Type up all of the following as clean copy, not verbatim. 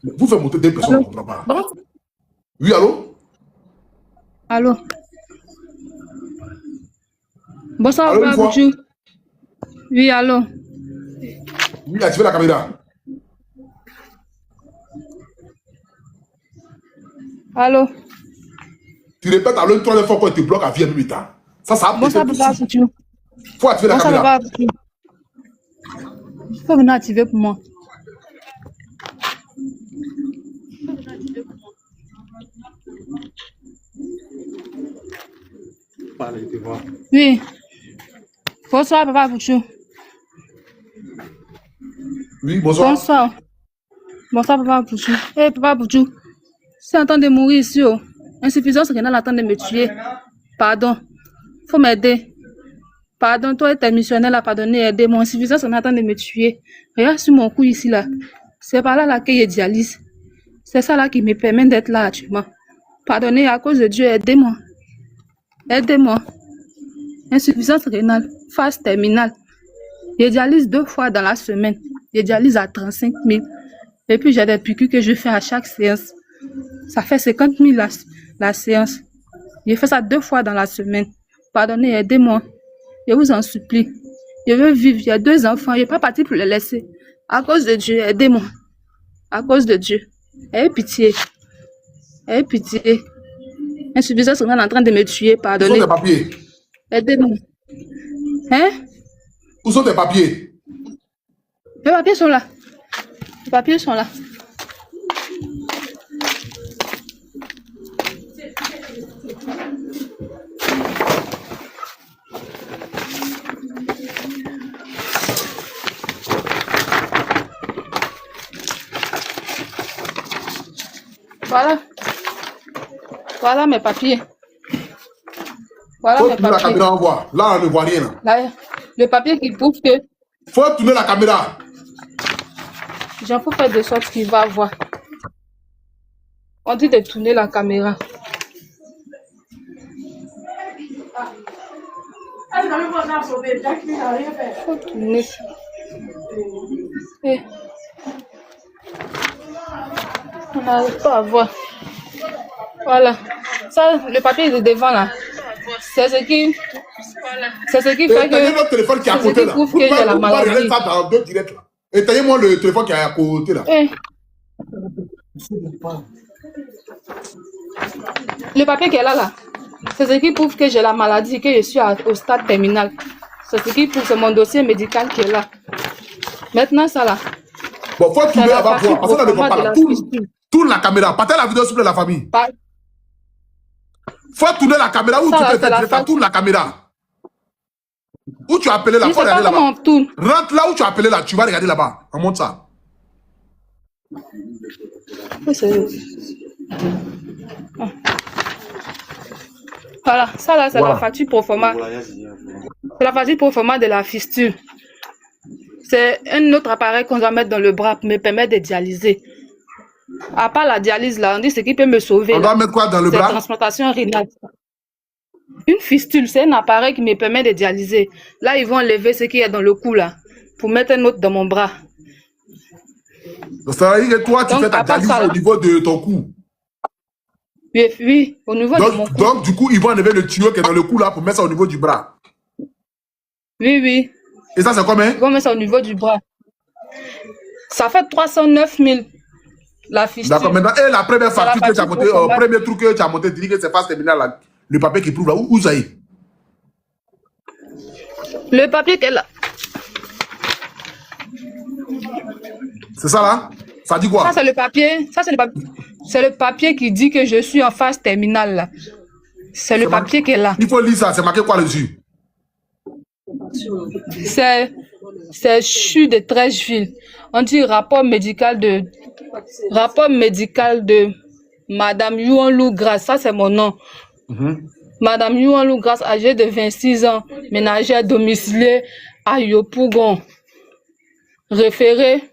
Vous faites monter des personnes, on ne comprend pas. Oui, allô? Allô? Bonsoir, Allô, une Papa fois? Bouchou. Oui, allô? Oui, activez la caméra. Allô? Tu répètes allô une troisième fois quand il te bloque à vie état. Ça va péter Bonsoir, tout de Papa suite. Bouchou. Faut activer la Bonsoir, caméra. Papa Bouchou. Il faut venir activer pour moi. Oui. Bonsoir, Papa Bouchou. Oui, bonsoir. Bonsoir. Bonsoir, Papa Bouchou. Hé, Papa Bouchou. C'est en train de mourir ici, oh. Insuffisance rénale en train de me tuer. Pardon. Faut m'aider. Pardon, toi et tes missionnaires là, pardonnez, aidez-moi. Insuffisance rénale en train de me tuer. Regarde sur mon cou ici, là. C'est par là qu'il y a dialyse. C'est ça là qui me permet d'être là actuellement. Pardonnez, à cause de Dieu, aidez-moi. Aidez-moi. Insuffisance rénale, phase terminale. Je dialyse 2 fois dans la semaine. Je dialyse à 35 000. Et puis j'ai des piqûres que je fais à chaque séance. Ça fait 50 000 la séance. Je fais ça 2 fois dans la semaine. Pardonnez, aidez-moi. Je vous en supplie. Je veux vivre. J'ai 2 enfants. Je ne suis pas partie pour les laisser. À cause de Dieu, aidez-moi. À cause de Dieu. Ayez pitié. Ayez pitié. Insuffisance rénale en train de me tuer. Où Pardonnez. sont tes papiers? Aidez-moi. Hein? Où sont tes papiers? Les papiers sont là. Les papiers sont là. Voilà. Voilà mes papiers. Voilà Faut mes tourner la papiers. caméra, on voit. Là, on ne voit rien. Là, le papier qui prouve que Faut tourner la caméra. j'en peux faire de sorte qu'il va voir. On dit de tourner la caméra. Faut tourner. Eh. On n'arrive pas à voir. Voilà. Ça, le papier est devant là. C'est ce qui fait Éteignez notre téléphone qui est à c'est ce côté qui là. prouve Vous que j'ai la pouvez maladie. regarder ça dans 2 directs là. Éteignez-moi le téléphone qui est à côté là. Eh. Le papier qui est là, c'est ce qui prouve que j'ai la maladie, que je suis au stade terminal. C'est ce qui prouve, c'est mon dossier médical qui est là. Maintenant, ça là. Bon, faut tourner la avant partie voir. Parce qu'on ne voit profonde pas de là. la Tourne, fistule. tourne la caméra. Partez la vidéo s'il vous plaît, la famille. Par- Faut tourner la caméra. Où Ça, tu là, peux c'est faire la direct là. face. Tourne la caméra. Où tu as appelé là. Je Faut sais pas regarder comment là-bas. on tourne. Rentre là où tu as appelé là. Tu vas regarder là-bas. On monte ça. Voilà, ça là, c'est Voilà. la facture pro forma. C'est la facture pro forma de la fistule. C'est un autre appareil qu'on doit mettre dans le bras pour me permettre de dialyser. À part la dialyse là, on dit ce qui peut me sauver On là, doit mettre quoi dans le c'est la bras? transplantation rénale. Une fistule, c'est un appareil qui me permet de dialyser. Là, ils vont enlever ce qui est dans le cou là, pour mettre un autre dans mon bras. Donc, ça veut dire que toi, tu Donc, fais ta à part dialyse ça, au là, niveau de ton cou. oui, au niveau de mon cou. Donc, du coup, ils vont enlever le tuyau qui est dans le cou là pour mettre ça au niveau du bras. Oui. Et ça, c'est combien? Ils vont mettre ça au niveau du bras. Ça fait 309 000 la fistule. D'accord, maintenant, et la première C'est la facture que tu as facture montée, pro forma. premier truc que tu as monté, tu dis que c'est phase terminale là. Le papier qui prouve là, où ça y est? Le papier qu'elle a. C'est ça là? Ça dit quoi? Ça, c'est le papier. Ça, c'est le papier. C'est le papier qui dit que je suis en phase terminale là. C'est le papier qu'elle a. Il faut lire ça, c'est marqué quoi dessus? C'est CHU de Trècheville. On dit rapport médical de Madame Yuanlou Grace. Ça, c'est mon nom. Madame Yuanlou Grace, âgée de 26 ans, ménagère domiciliée à Yopougon. Référée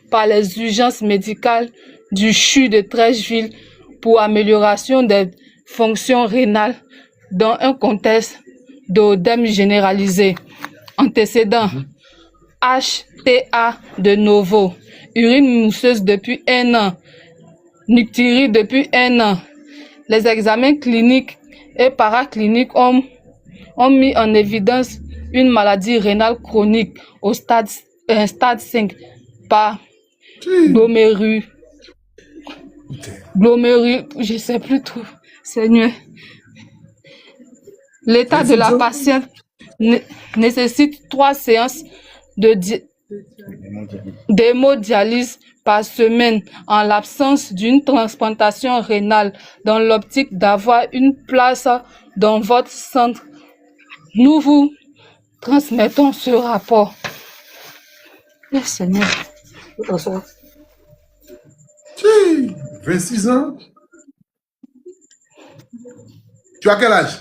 par les urgences médicales du CHU de Trècheville pour amélioration des fonctions rénales dans un contexte d'œdème généralisé. Antécédent HTA de novo, urine mousseuse depuis 1 an, Nictiri depuis 1 an. Les examens cliniques et paracliniques ont mis en évidence une maladie rénale chronique au stade 5 par glomérules. Je ne sais plus tout, Seigneur. L'état de la patiente nécessite 3 séances d'hémodialyse par semaine en l'absence d'une transplantation rénale. Dans l'optique d'avoir une place dans votre centre, nous vous transmettons ce rapport. Eh, Seigneur. 26 ans. Tu as quel âge?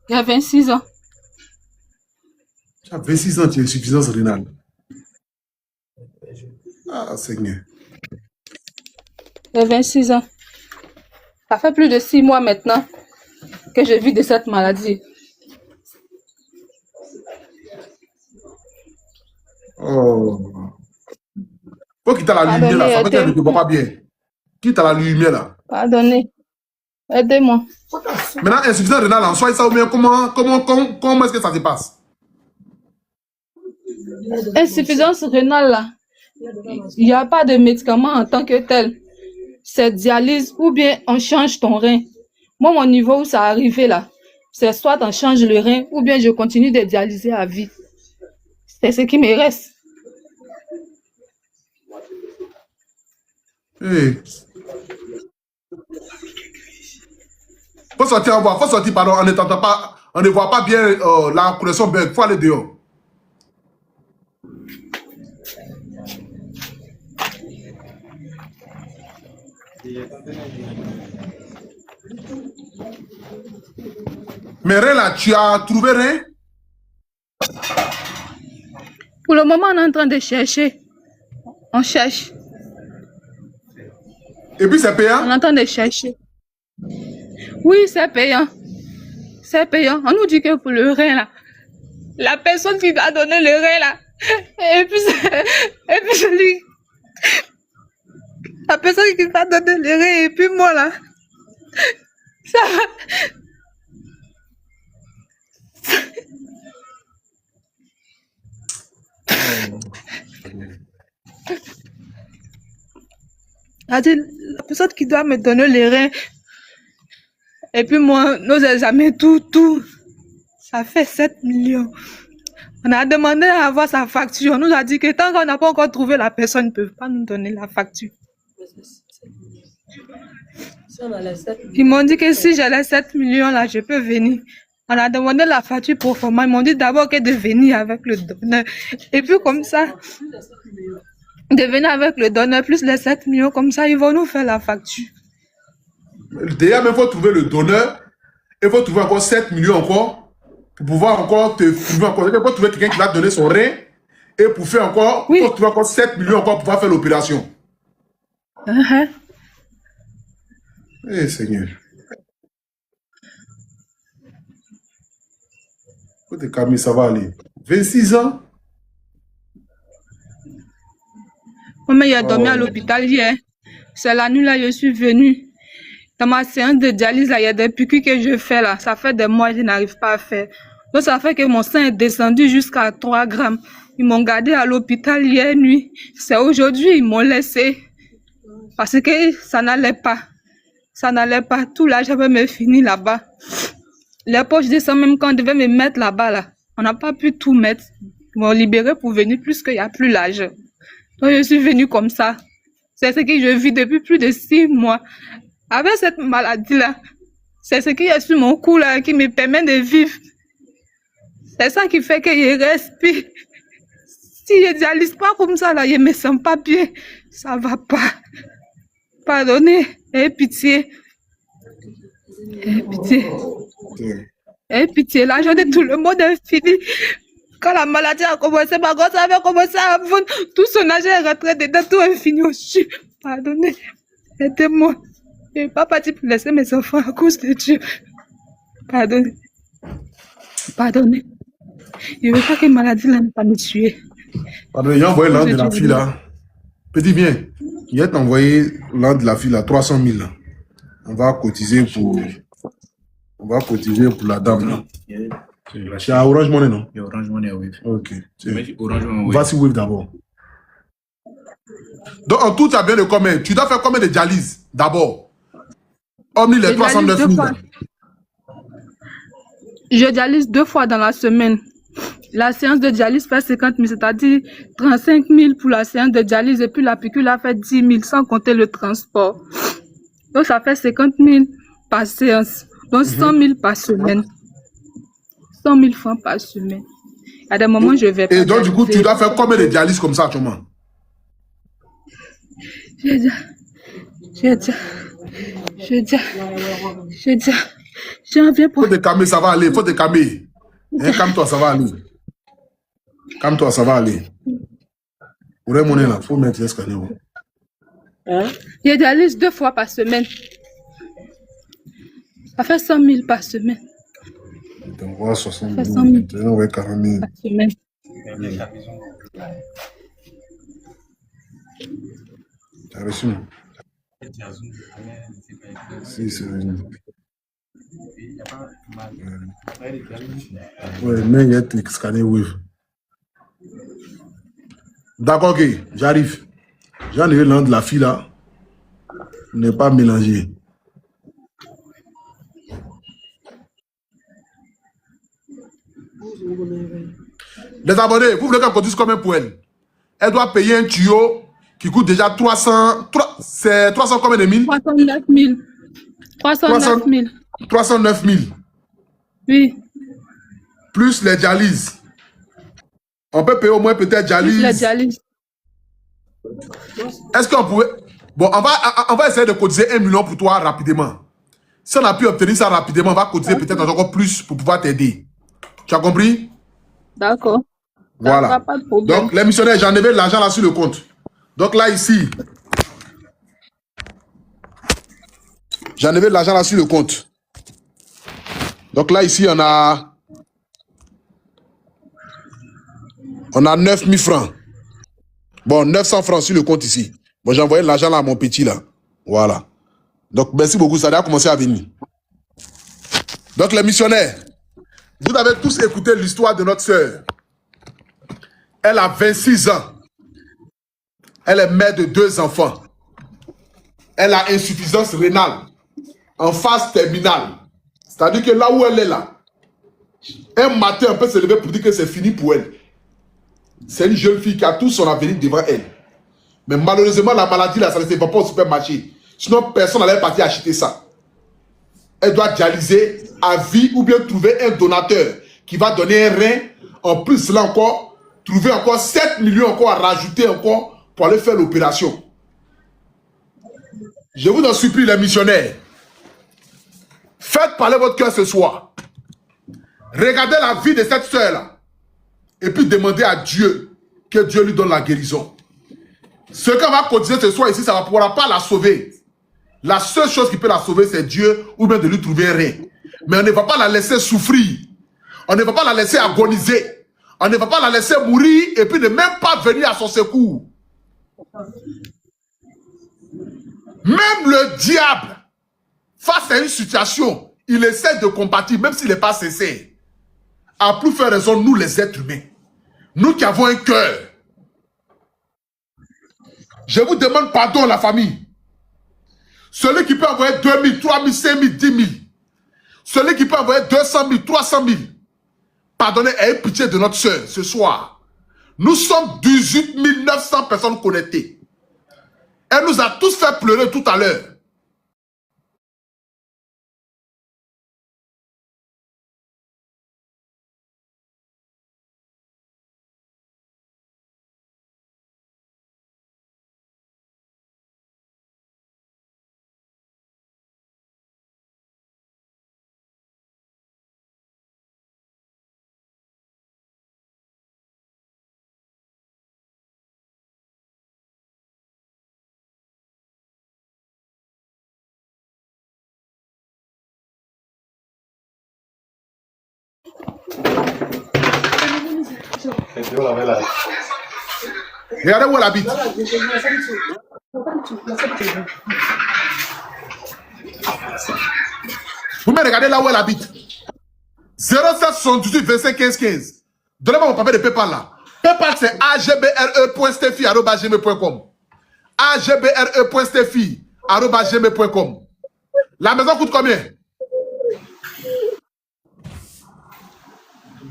Il y a 26 ans. Tu as 26 ans, tu as insuffisance rénale. Ah, Seigneur. Il y a 26 ans. Ça fait plus de 6 mois maintenant que je vis de cette maladie. Oh. Faut quitter la lumière là, ça veut dire que tu ne vois pas bien. Quitte la lumière là. Pardonnez. Aidez-moi. Maintenant, insuffisance rénale en soi, ça ou bien comment est-ce que ça se passe? Insuffisance rénale là. Il n'y a pas de médicament en tant que tel. C'est dialyse ou bien on change ton rein. Moi, mon niveau où ça arrivé là, c'est soit on change le rein ou bien je continue de dialyser à vie. C'est ce qui me reste. Hey. Faut sortir en bas, faut sortir, pardon, on n'entend pas, on ne voit pas bien la connexion bug, faut aller dehors. Mais rien là, tu as trouvé rien? Pour le moment, on est en train de chercher. On cherche. Et puis c'est payant? On est en train de chercher. Oui, c'est payant. C'est payant. On nous dit que pour le rein là, la personne qui va donner le rein là, et puis celui, la personne qui va donner le rein, et puis moi là, ça va. La personne qui doit me donner les reins, et puis moi, nos examens, tout, ça fait 7 millions. On a demandé à avoir sa facture. On nous a dit que tant qu'on n'a pas encore trouvé la personne, ils ne peuvent pas nous donner la facture. Ils m'ont dit que si j'ai les 7 millions là, je peux venir. On a demandé la facture pour format. Ils m'ont dit d'abord que de venir avec le donneur. Et puis comme ça, de venir avec le donneur plus les 7 millions, comme ça, ils vont nous faire la facture. Déjà, il faut trouver le donneur. Il faut trouver encore 7 millions encore. Pour pouvoir encore te trouver encore. Il faut trouver quelqu'un qui va te donner son rein. Et pour faire encore, il faut trouver encore 7 millions encore pour pouvoir faire l'opération. Eh Seigneur. Faut te calmer, ça va aller. 26 ans. Maman, il a dormi à l'hôpital hier. C'est la nuit là, je suis venue. Dans ma séance de dialyse, là, il y a des piqûres que je fais là. Ça fait des mois que je n'arrive pas à faire. Donc ça fait que mon sang est descendu jusqu'à 3 grammes. Ils m'ont gardé à l'hôpital hier nuit. C'est aujourd'hui, ils m'ont laissé. Parce que ça n'allait pas. Ça n'allait pas. Tout là, j'avais me fini là-bas. Les poches de sang, même quand on devait me mettre là-bas, là, on n'a pas pu tout mettre. Ils m'ont libéré pour venir plus qu'il n'y a plus l'âge. Donc je suis venue comme ça. C'est ce que je vis depuis plus de 6 mois. Avec cette maladie-là, c'est ce qui est sur mon cou là, qui me permet de vivre. C'est ça qui fait que je respire. Si je ne dialyse pas comme ça, là, je ne me sens pas bien. Ça ne va pas. Pardonnez, aie pitié. Aie pitié. Aie pitié, l'argent de tout le monde est fini. Quand la maladie a commencé, ma gosse avait commencé à vendre. Tout son argent est rentré dedans, tout est fini aussi. Pardonnez, aidez-moi. Je ne vais pas partir pour laisser mes enfants à cause de Dieu. Pardonnez. Pardonnez. Je ne veux pas que la maladie là ne pas me tuer. Pardonnez, il y a envoyé l'âme de la fille là. Petit, viens. Je vais t'envoyer l'un de la fille à 300 000. Là. On va cotiser pour la dame. Là. C'est à Orange Money, non? Il y a Orange Money, oui. Ok. Orange Money, oui. Vas-y, Wave d'abord. Donc, en tout, tu as bien de combien? Tu dois faire combien de dialyses d'abord? Hormis les 309 000. Je dialyse 2 fois dans la semaine. La séance de dialyse fait 50 000, c'est-à-dire 35 000 pour la séance de dialyse et puis la piqûre a fait 10 000 sans compter le transport. Donc ça fait 50 000 par séance. Donc 100 000 par semaine. 100 000 francs par semaine. À des moments, je vais pas. Et donc, du coup, tu dois faire combien de dialyses comme ça actuellement? J'en viens pour... Faut te calmer, ça va aller. Faut te calmer. Hein, calme-toi, ça va aller. Calme-toi, ça va aller. Pour les monnaies là, faut mettre les scanners. Je dialyse 2 fois par semaine. Ça fait 100 000 par semaine. Donc, voilà, 60 000. 000. Ouais, 40 000. Par semaine. T'as reçu, non? Si, c'est venu. Ouais, mais il y a des scanners Wave. D'accord, ok, j'arrive. J'ai enlevé l'un de la fille là. Ne pas mélanger. Les abonnés, vous voulez qu'elle produise combien pour elle? Elle doit payer un tuyau qui coûte déjà 300. C'est 300 combien de mille? 309 000. 309 000. 309 000. Oui. Plus les dialyses. On peut payer au moins peut-être dialyse. Plus les dialyses. Est-ce qu'on pouvait... Bon, on va essayer de cotiser 1 million pour toi rapidement. Si on a pu obtenir ça rapidement, on va cotiser peut-être encore plus pour pouvoir t'aider. Tu as compris? D'accord. Voilà. Pas de problème. Donc, les missionnaires, j'ai enlevé l'argent là sur le compte. Donc là, ici, j'ai enlevé l'argent là sur le compte. Donc là, ici, on a 9 000 francs. Bon, 900 francs sur le compte ici. Bon, j'ai envoyé l'argent là à mon petit là. Voilà. Donc, merci beaucoup. Ça a commencé à venir. Donc, les missionnaires, vous avez tous écouté l'histoire de notre sœur. Elle a 26 ans. Elle est mère de 2 enfants. Elle a insuffisance rénale en phase terminale. C'est-à-dire que là où elle est là, un matin, on peut se lever pour dire que c'est fini pour elle. C'est une jeune fille qui a tout son avenir devant elle. Mais malheureusement, la maladie, là, ça ne se vend pas au supermarché. Sinon, personne n'allait partir acheter ça. Elle doit dialyser à vie ou bien trouver un donateur qui va donner un rein. En plus, là encore, trouver encore 7 millions encore à rajouter encore pour aller faire l'opération. Je vous en supplie, les missionnaires. Faites parler votre cœur ce soir. Regardez la vie de cette sœur-là. Et puis demandez à Dieu que Dieu lui donne la guérison. Ce qu'on va cotiser ce soir ici, ça ne pourra pas la sauver. La seule chose qui peut la sauver, c'est Dieu ou bien de lui trouver un rein. Mais on ne va pas la laisser souffrir. On ne va pas la laisser agoniser. On ne va pas la laisser mourir et puis ne même pas venir à son secours. Même le diable, face à une situation, il essaie de compatir, même s'il n'est pas sincère. À plus faire raison, nous les êtres humains. Nous qui avons un cœur. Je vous demande pardon, la famille. Celui qui peut envoyer 2 000, 3 000, 5 000, 10 000. Celui qui peut envoyer 200 000, 300 000. Pardonnez, ayez pitié de notre soeur ce soir. Nous sommes 18 900 personnes connectées. Elle nous a tous fait pleurer tout à l'heure. Regardez où elle habite. Vous me regardez là où elle habite. 0778 25 15 15. Donnez-moi mon papier de PayPal là. PayPal c'est agbre.steffi@gmail.com. agbre.steffi@gmail.com. La maison coûte combien?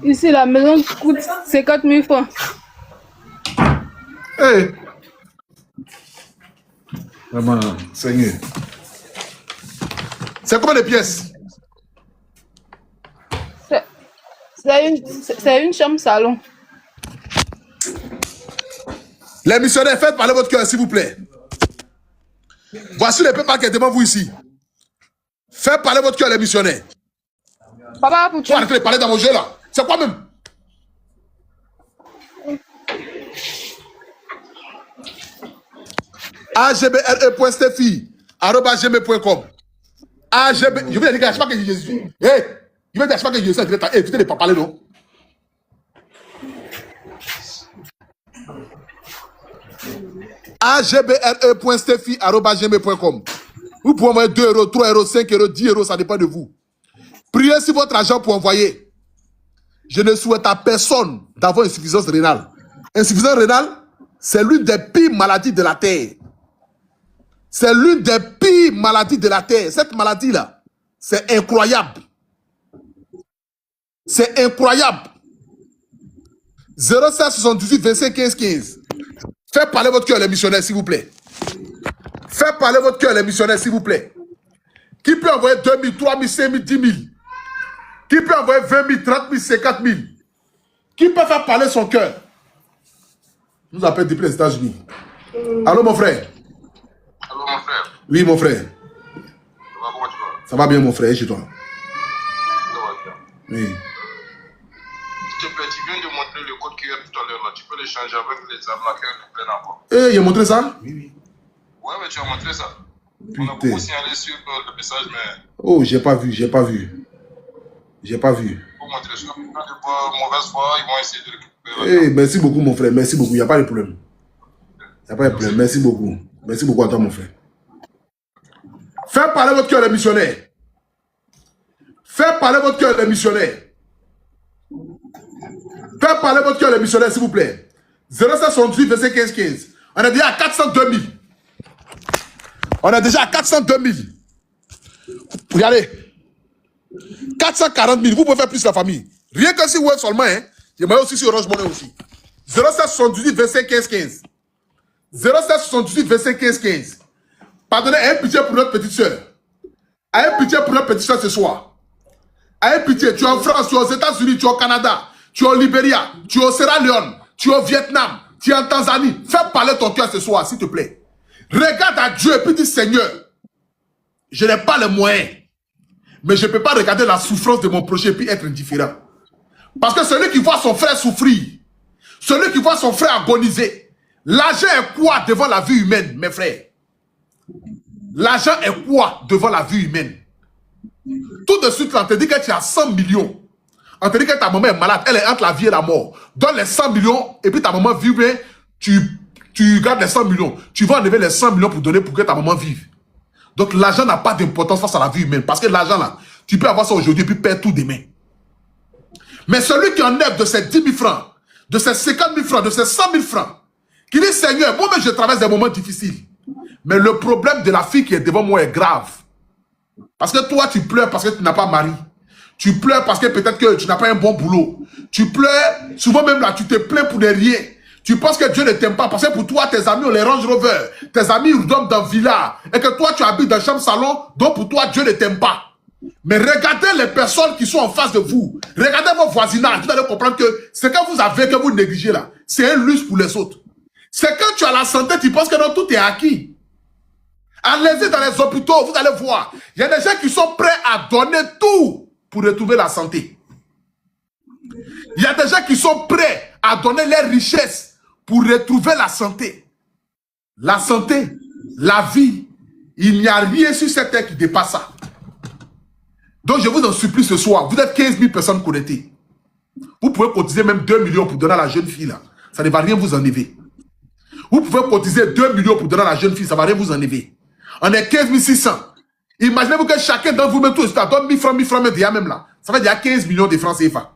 Ici, la maison coûte 50 000 francs. Hey. Vraiment, Seigneur. C'est combien de pièces? C'est une chambre salon. Les missionnaires, faites parler votre cœur, s'il vous plaît. Voici les PayPal qui est devant vous ici. Faites parler votre cœur, les missionnaires. Papa, pour Tu vas arrêter de parler dans mon jeu là. C'est quoi même? agbre.steffi@gmail.com. AGB. Je vais dire que je pas que Jésus. Hey, je vais dire que Jésus est évitez de pas parler non. agbre.steffi@gmail.com. Vous pouvez envoyer 2 euros, 3 euros, 5 euros, 10 euros, ça dépend de vous. Priez sur votre argent pour envoyer. Je ne souhaite à personne d'avoir une insuffisance rénale. Insuffisance rénale, c'est l'une des pires maladies de la terre. C'est l'une des pires maladies de la terre. Cette maladie-là, c'est incroyable. C'est incroyable. 0778 25 15 15. Faites parler votre cœur, les missionnaires, s'il vous plaît. Faites parler votre cœur, les missionnaires, s'il vous plaît. Qui peut envoyer 2 000, 3 000, 5 000, 10 000? Qui peut envoyer 20 000, 30 000, 50 000? Qui peut faire parler son cœur? Nous appelons depuis les États-Unis. Allô, mon frère? Allô, mon frère? Oui, mon frère. Comment tu vas? Ça va bien, mon frère, et chez toi? Ça va bien. Oui. S'il te plaît, tu viens de montrer le code QR tout à l'heure là. Tu peux l'échanger avec les arnaqueurs qui prennent encore. Eh, il a montré ça? Oui, oui. Ouais, mais tu as montré ça. Putain. On a beaucoup signalé sur le message, mais. Oh, j'ai pas vu. J'ai pas vu. Pour montrer ça, de mauvaise foi, ils vont essayer de récupérer. Eh, merci beaucoup, mon frère. Merci beaucoup. Il n'y a pas de problème. Il n'y a pas de problème. Merci beaucoup. Merci beaucoup à toi, mon frère. Faites parler votre cœur, les missionnaires. Faites parler votre cœur, les missionnaires. Faites parler votre cœur, les missionnaires, s'il vous plaît. 0778, verset 15, 15. On est déjà à 402 000. On est déjà à 402 000. Regardez. 440 000. Vous pouvez faire plus la famille. Rien que si vous êtes seulement, hein. J'aimerais aussi sur Orange Money aussi. 0778, verset 15, 15. 0778, verset 15, 15. Pardonnez, ayez pitié pour notre petite soeur. Ayez pitié pour notre petite soeur ce soir. Ayez pitié. Tu es en France, tu es aux États-Unis, tu es au Canada, tu es au Libéria, tu es au Sierra Leone, tu es au Vietnam, tu es en Tanzanie. Fais parler ton cœur ce soir, s'il te plaît. Regarde à Dieu et puis dis, Seigneur, je n'ai pas les moyens, mais je ne peux pas regarder la souffrance de mon prochain et puis être indifférent. Parce que celui qui voit son frère souffrir, celui qui voit son frère agoniser, l'argent est quoi devant la vie humaine, mes frères? L'argent est quoi devant la vie humaine? Tout de suite, on te dit que tu as 100 millions. On te dit que ta maman est malade, elle est entre la vie et la mort. Donne les 100 millions et puis ta maman vit bien, tu gardes les 100 millions. Tu vas enlever les 100 millions pour donner pour que ta maman vive. Donc l'argent n'a pas d'importance face à la vie humaine. Parce que l'argent là, tu peux avoir ça aujourd'hui et puis perdre tout demain. Mais celui qui enlève de ces 10 000 francs, de ces 50 000 francs, de ces 100 000 francs, qui dit Seigneur, moi-même je traverse des moments difficiles. Mais le problème de la fille qui est devant moi est grave. Parce que toi, tu pleures parce que tu n'as pas mari. Tu pleures parce que peut-être que tu n'as pas un bon boulot. Tu pleures, souvent même là, tu te plains pour des rien. Tu penses que Dieu ne t'aime pas parce que pour toi, tes amis ont les Range Rover. Tes amis ils dorment dans villa. Et que toi, tu habites dans chambre salon. Donc pour toi, Dieu ne t'aime pas. Mais regardez les personnes qui sont en face de vous. Regardez vos voisinages. Vous allez comprendre que ce que vous avez, que vous négligez là, c'est un luxe pour les autres. C'est quand tu as la santé, tu penses que non, tout est acquis. Allez-y dans les hôpitaux, vous allez voir. Il y a des gens qui sont prêts à donner tout pour retrouver la santé. Il y a des gens qui sont prêts à donner leurs richesses pour retrouver la santé. La santé, la vie, il n'y a rien sur cette terre qui dépasse ça. Donc je vous en supplie ce soir, vous êtes 15 000 personnes connectées. Vous pouvez cotiser même 2 millions pour donner à la jeune fille là. Ça ne va rien vous enlever. Vous pouvez cotiser 2 millions pour donner à la jeune fille, ça va rien vous enlever. On est 15 600. Imaginez-vous que chacun d'entre vous, même tous, donne 1000 francs, déjà même là. Ça fait déjà 15 millions de francs CFA.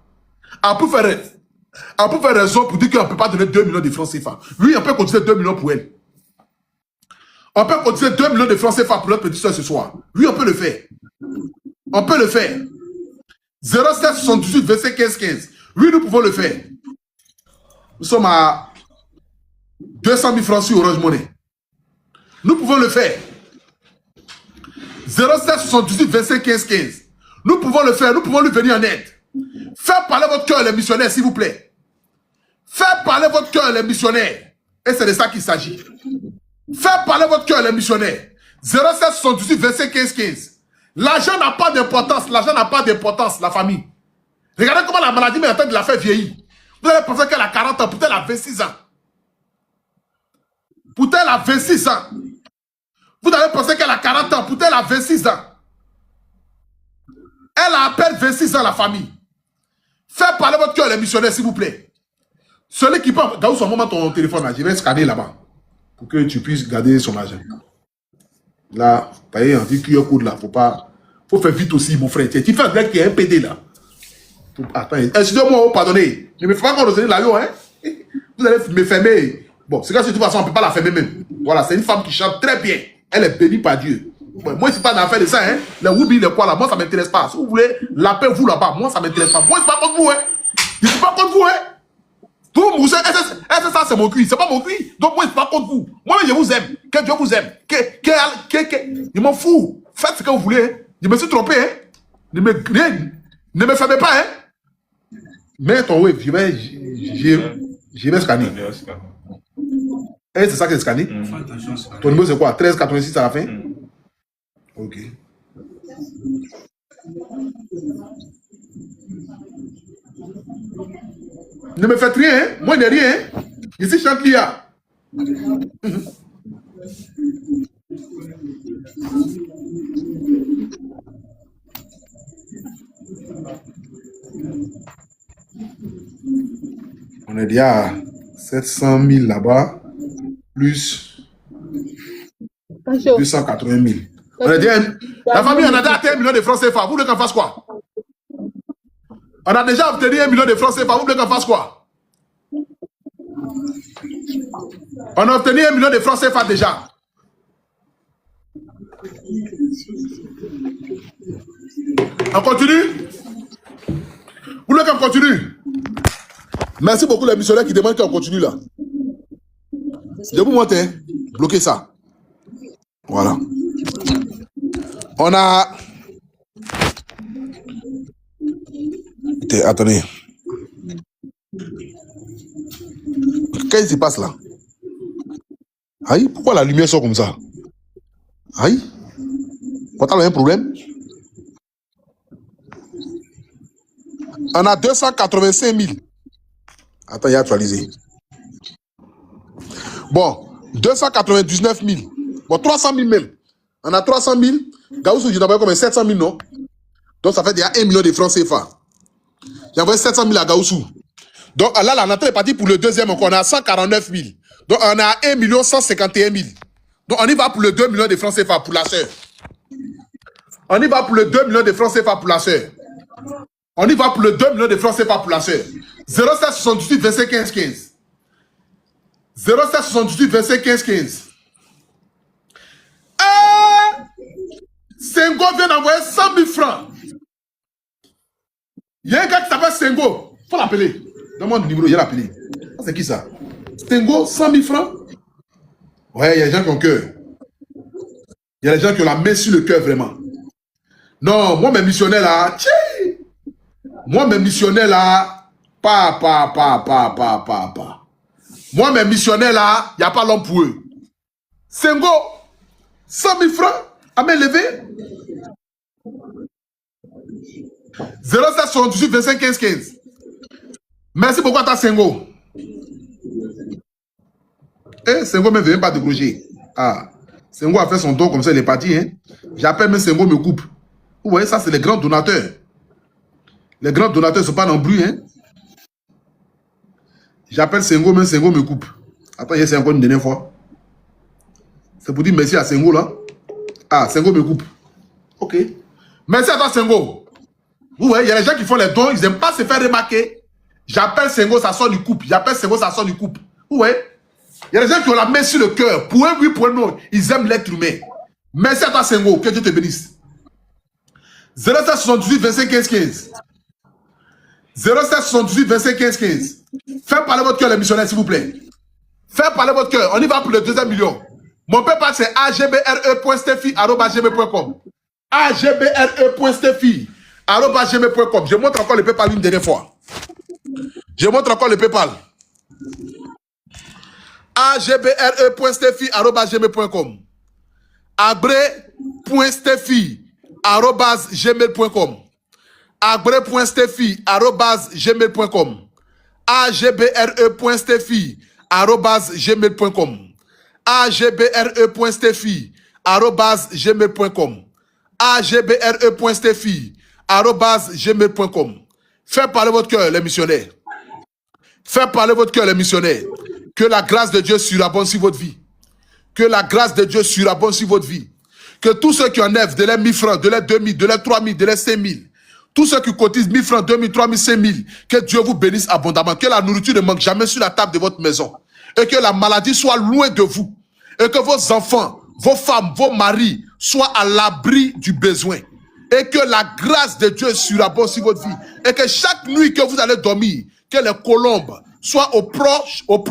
On peut faire raison pour dire qu'on ne peut pas donner 2 millions de francs CFA. Oui, on peut cotiser 2 millions pour elle. On peut cotiser 2 millions de francs CFA pour notre petite soeur ce soir. Oui, on peut le faire. On peut le faire. 07 78 25 15 15. Oui, nous pouvons le faire. Nous sommes à 200 000 francs sur Orange Money. Nous pouvons le faire. 07 78 25 15 15. Nous pouvons le faire. Nous pouvons lui venir en aide. Faites parler votre cœur les missionnaires, s'il vous plaît. Faites parler votre cœur les missionnaires. Et c'est de ça qu'il s'agit. Faites parler votre cœur les missionnaires. 07 78 25 15 15. L'argent n'a pas d'importance. L'argent n'a pas d'importance, la famille. Regardez comment la maladie est en train de la faire vieillir. Vous allez penser qu'elle a 40 ans, peut-être elle a 26 ans. Peut-être elle a 26 ans. Vous allez penser qu'elle a 40 ans, peut-être elle a 26 ans. Elle a à peine 26 ans, la famille. Faites parler votre cœur les missionnaires, s'il vous plaît. Celui qui peut... Garde son moment ton téléphone, là. Je vais scanner là-bas. Pour que tu puisses garder son argent. Là, vous voyez, on dit QR code là. Faut faire vite aussi, mon frère. Tu fais un gars qui est un PD là. Attends, excusez-moi, pardonnez. Ne me faites pas qu'on retenir l'avion, hein. Vous allez me fermer. Bon, c'est que de toute façon, on ne peut pas la fermer même. Voilà, c'est une femme qui chante très bien. Elle est bénie par Dieu. Moi, je ne suis pas dans l'affaire de ça, hein. Les Woubi, les quoi là, moi, ça ne m'intéresse pas. Si vous voulez la paix, vous là-bas, moi, ça ne m'intéresse pas. Moi, je ne suis pas contre vous, hein. Je ne suis pas contre vous, hein. Vous, ça, c'est mon cuit. C'est pas mon cuit. Donc, moi, je ne suis pas contre vous. Moi, je vous aime. Que Dieu vous aime. Je m'en fous. Faites ce que vous voulez, hein. Je me suis trompé, hein. Ne me fermez pas, hein. Mais ton web, je vais scanner. Et c'est ça que c'est scanné. Ton numéro, c'est quoi? 1386 à la fin? Ok. Ne me faites rien, hein? Moi, il n'y a rien. Hein? Ici, je chante l'IA. On est déjà à 700 000 là-bas, plus 280 000. On est déjà... La famille, on a déjà 1 million de francs CFA. Vous voulez qu'on fasse quoi? On a déjà obtenu 1 million de francs CFA. Vous voulez qu'on fasse quoi? On a obtenu 1 million de francs CFA déjà. On continue? Vous voulez qu'on continue? Merci beaucoup les missionnaires qui demandent qu'on continue là. Je vous montre, hein. Bloquez ça. Voilà. On a... Attendez. Qu'est-ce qui se passe là? Aïe, pourquoi la lumière sort comme ça? Aïe. Pourtant, il y a un problème. On a 285 000. Attends, il y a actualisé. Bon, 299 000. Bon, 300 000 même. On a 300 000. Gaoussou, j'ai envoyé comme 700 000, non? Donc, ça fait déjà 1 million de francs CFA. J'ai envoyé 700 000 à Gaoussou. Donc, là, la rentrée est partie pour le deuxième encore. On a 149 000. Donc, on a 1 151 000. Donc, on y va pour le 2 millions de francs CFA pour la sœur. On y va pour le 2 millions de francs CFA pour la sœur. On y va pour le 2 millions de francs CFA pour la sœur. 07 78 25 15 15. 07 78 25 15 15. Sengo vient d'envoyer 100 000 francs. Il y a un gars qui s'appelle Sengo. Il faut l'appeler. Donne-moi le numéro, il y a l'appelé. C'est qui ça? Sengo, 100 000 francs. Ouais, il y a des gens qui ont cœur. Il y a des gens qui ont la main sur le cœur, vraiment. Non, moi, mes missionnaires là, moi, mes missionnaires là, pas. Moi, mes missionnaires là, il n'y a pas l'homme pour eux. Sengo, 100 000 francs, à main levée. 0778 25 15 15. Merci beaucoup à ta Sengo. Eh, Sengo ne veut même pas décrocher. Ah, Sengo a fait son don comme ça, il est parti. Hein? J'appelle même Sengo me coupe. Vous voyez, ça, c'est les grands donateurs. Les grands donateurs ne sont pas dans le bruit. Hein? J'appelle Sengo, même Sengo me coupe. Attends, c'est encore une dernière fois. C'est pour dire merci à Sengo, là. Ah, Sengo me coupe. Ok. Merci à toi, Sengo. Vous voyez, il y a des gens qui font les dons, ils n'aiment pas se faire remarquer. J'appelle Sengo, ça sort du couple. J'appelle Sengo, ça sort du couple. Vous voyez? Il y a des gens qui ont la main sur le cœur. Pour un oui, pour un non. Ils aiment l'être humain. Merci à toi, Sengo. Que Dieu te bénisse. 0778 25 15 15. 0778 25 15 15. Faites parler votre cœur, les missionnaires, s'il vous plaît. Faites parler votre cœur. On y va pour le 2e million. Mon PayPal, c'est agbre.steffi@gmail.com. agbre.steffi@gmail.com. Je montre encore le PayPal une dernière fois. Je montre encore le PayPal. agbre.steffi@gmail.com. agbre.steffi@gmail.com. agbre.steffi@gmail.com. agbre.steffi@gmail.com. agbre.steffi@gmail.com. agbre.steffi@gmail.com. Faites parler votre cœur, les missionnaires. Faites parler votre cœur, les missionnaires. Que la grâce de Dieu surabonde sur votre vie. Que la grâce de Dieu surabonde sur votre vie. Que tous ceux qui enlèvent de leurs 1000 francs, de leurs 2000, de leurs 3000, de leurs 5000, tous ceux qui cotisent 1000 francs, 2000, 3000, 5000, que Dieu vous bénisse abondamment. Que la nourriture ne manque jamais sur la table de votre maison. Et que la maladie soit loin de vous. Et que vos enfants, vos femmes, vos maris soient à l'abri du besoin. Et que la grâce de Dieu surabonde sur votre vie. Et que chaque nuit que vous allez dormir, que les colombes soient au prêche. Bon,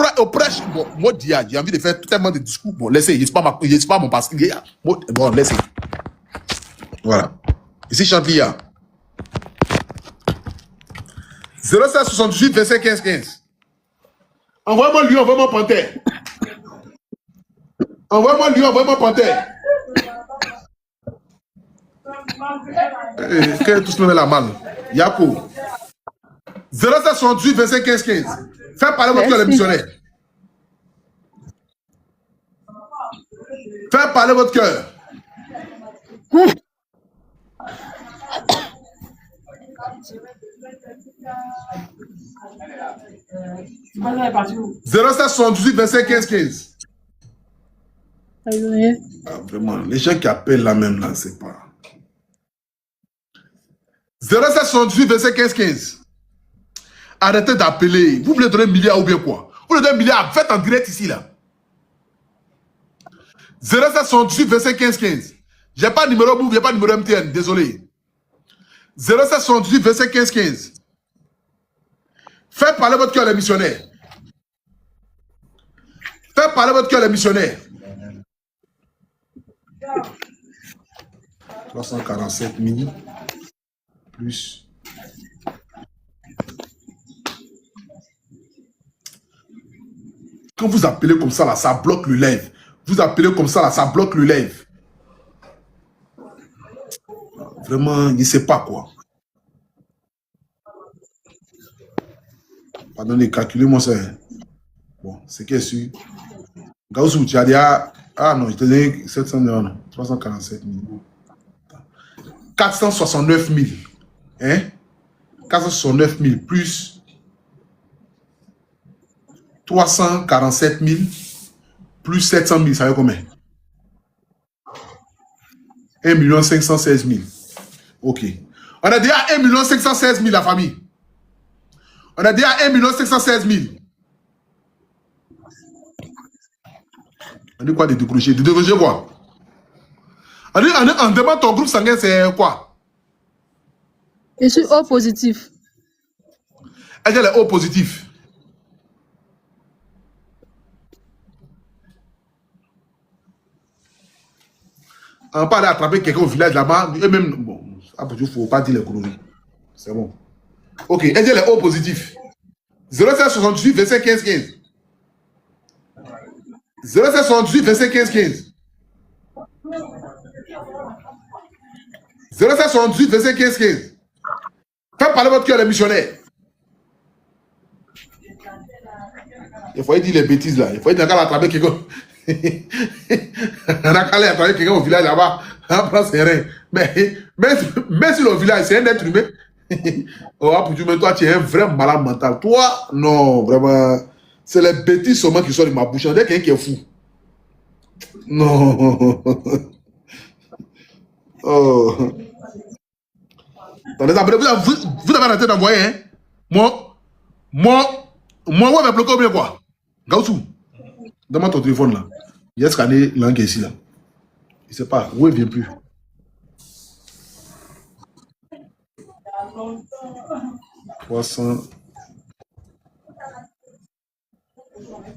moi, j'ai envie de faire tellement de discours. Bon, laissez, il n'est pas mon passé. Bon, laissez. Voilà. Ici, Chantilly. 0778 25 15 15. Envoie-moi lui, envoie-moi panthère. Envoie-moi lui, envoie-moi panthère. Que tout se met la malle. Yako. 0778 25 15 15. Faites parler votre cœur, les missionnaires. Faites parler votre cœur. 0778 25 15 15. Ah, vraiment, les gens qui appellent là même, là, c'est pas. 0778 25 15 15. Arrêtez d'appeler. Vous voulez donner un milliard ou bien quoi? Vous voulez donner un milliard? Faites en direct ici, là. 0778 25 15 15. J'ai pas de numéro Move, j'ai pas de numéro MTN, désolé. 0778 25 15 15. Faites parler votre cœur, les missionnaires. Faites parler votre cœur, les missionnaires. 347 000 plus. Quand vous appelez comme ça, là, ça bloque le live. Vous appelez comme ça, là, ça bloque le live. Vraiment, il ne sait pas quoi. Pardonnez, calculez-moi ça. Bon, c'est qu'est-ce que c'est. Gaoussou, tu as dit, ah non, je te dis 700 000, non, 347 000. 469 000. Hein? 469 000 plus 347 000 plus 700 000, ça fait combien? 1 516 000. Ok. On a déjà 1 516 000, la famille. On a déjà 1 516 000. On dit quoi de décrocher? De décrocher quoi? On demande ton groupe sanguin, c'est quoi? Je suis O positif. Elle est O positif. On peut aller attraper quelqu'un au village là-bas. Et même, bon, il ne faut pas dire les coloris. C'est bon. Ok, elle est O positif. 0768 25 15 15. 0768 25 15 15. 0768 25 15 15. Faites parler votre cœur, les missionnaires. Il faut dire les bêtises là. Il faut dire qu'on a attrapé quelqu'un. On a attrapé quelqu'un au village là-bas. C'est rien. Mais sur le village, c'est un être humain. Oh, toi, tu es un vrai malade mental. Toi, non, vraiment. C'est les bêtises seulement qui sont de ma bouche. On dirait quelqu'un qui est fou. Non. Oh. Attendez, vous avez arrêté d'envoyer, hein? Moi, ouais, mais bloqué ou bien quoi? Gaoussou, donne-moi ton téléphone là. Il y a scanné l'angle ici là. Il ne sait pas, où il ne vient plus. « 300.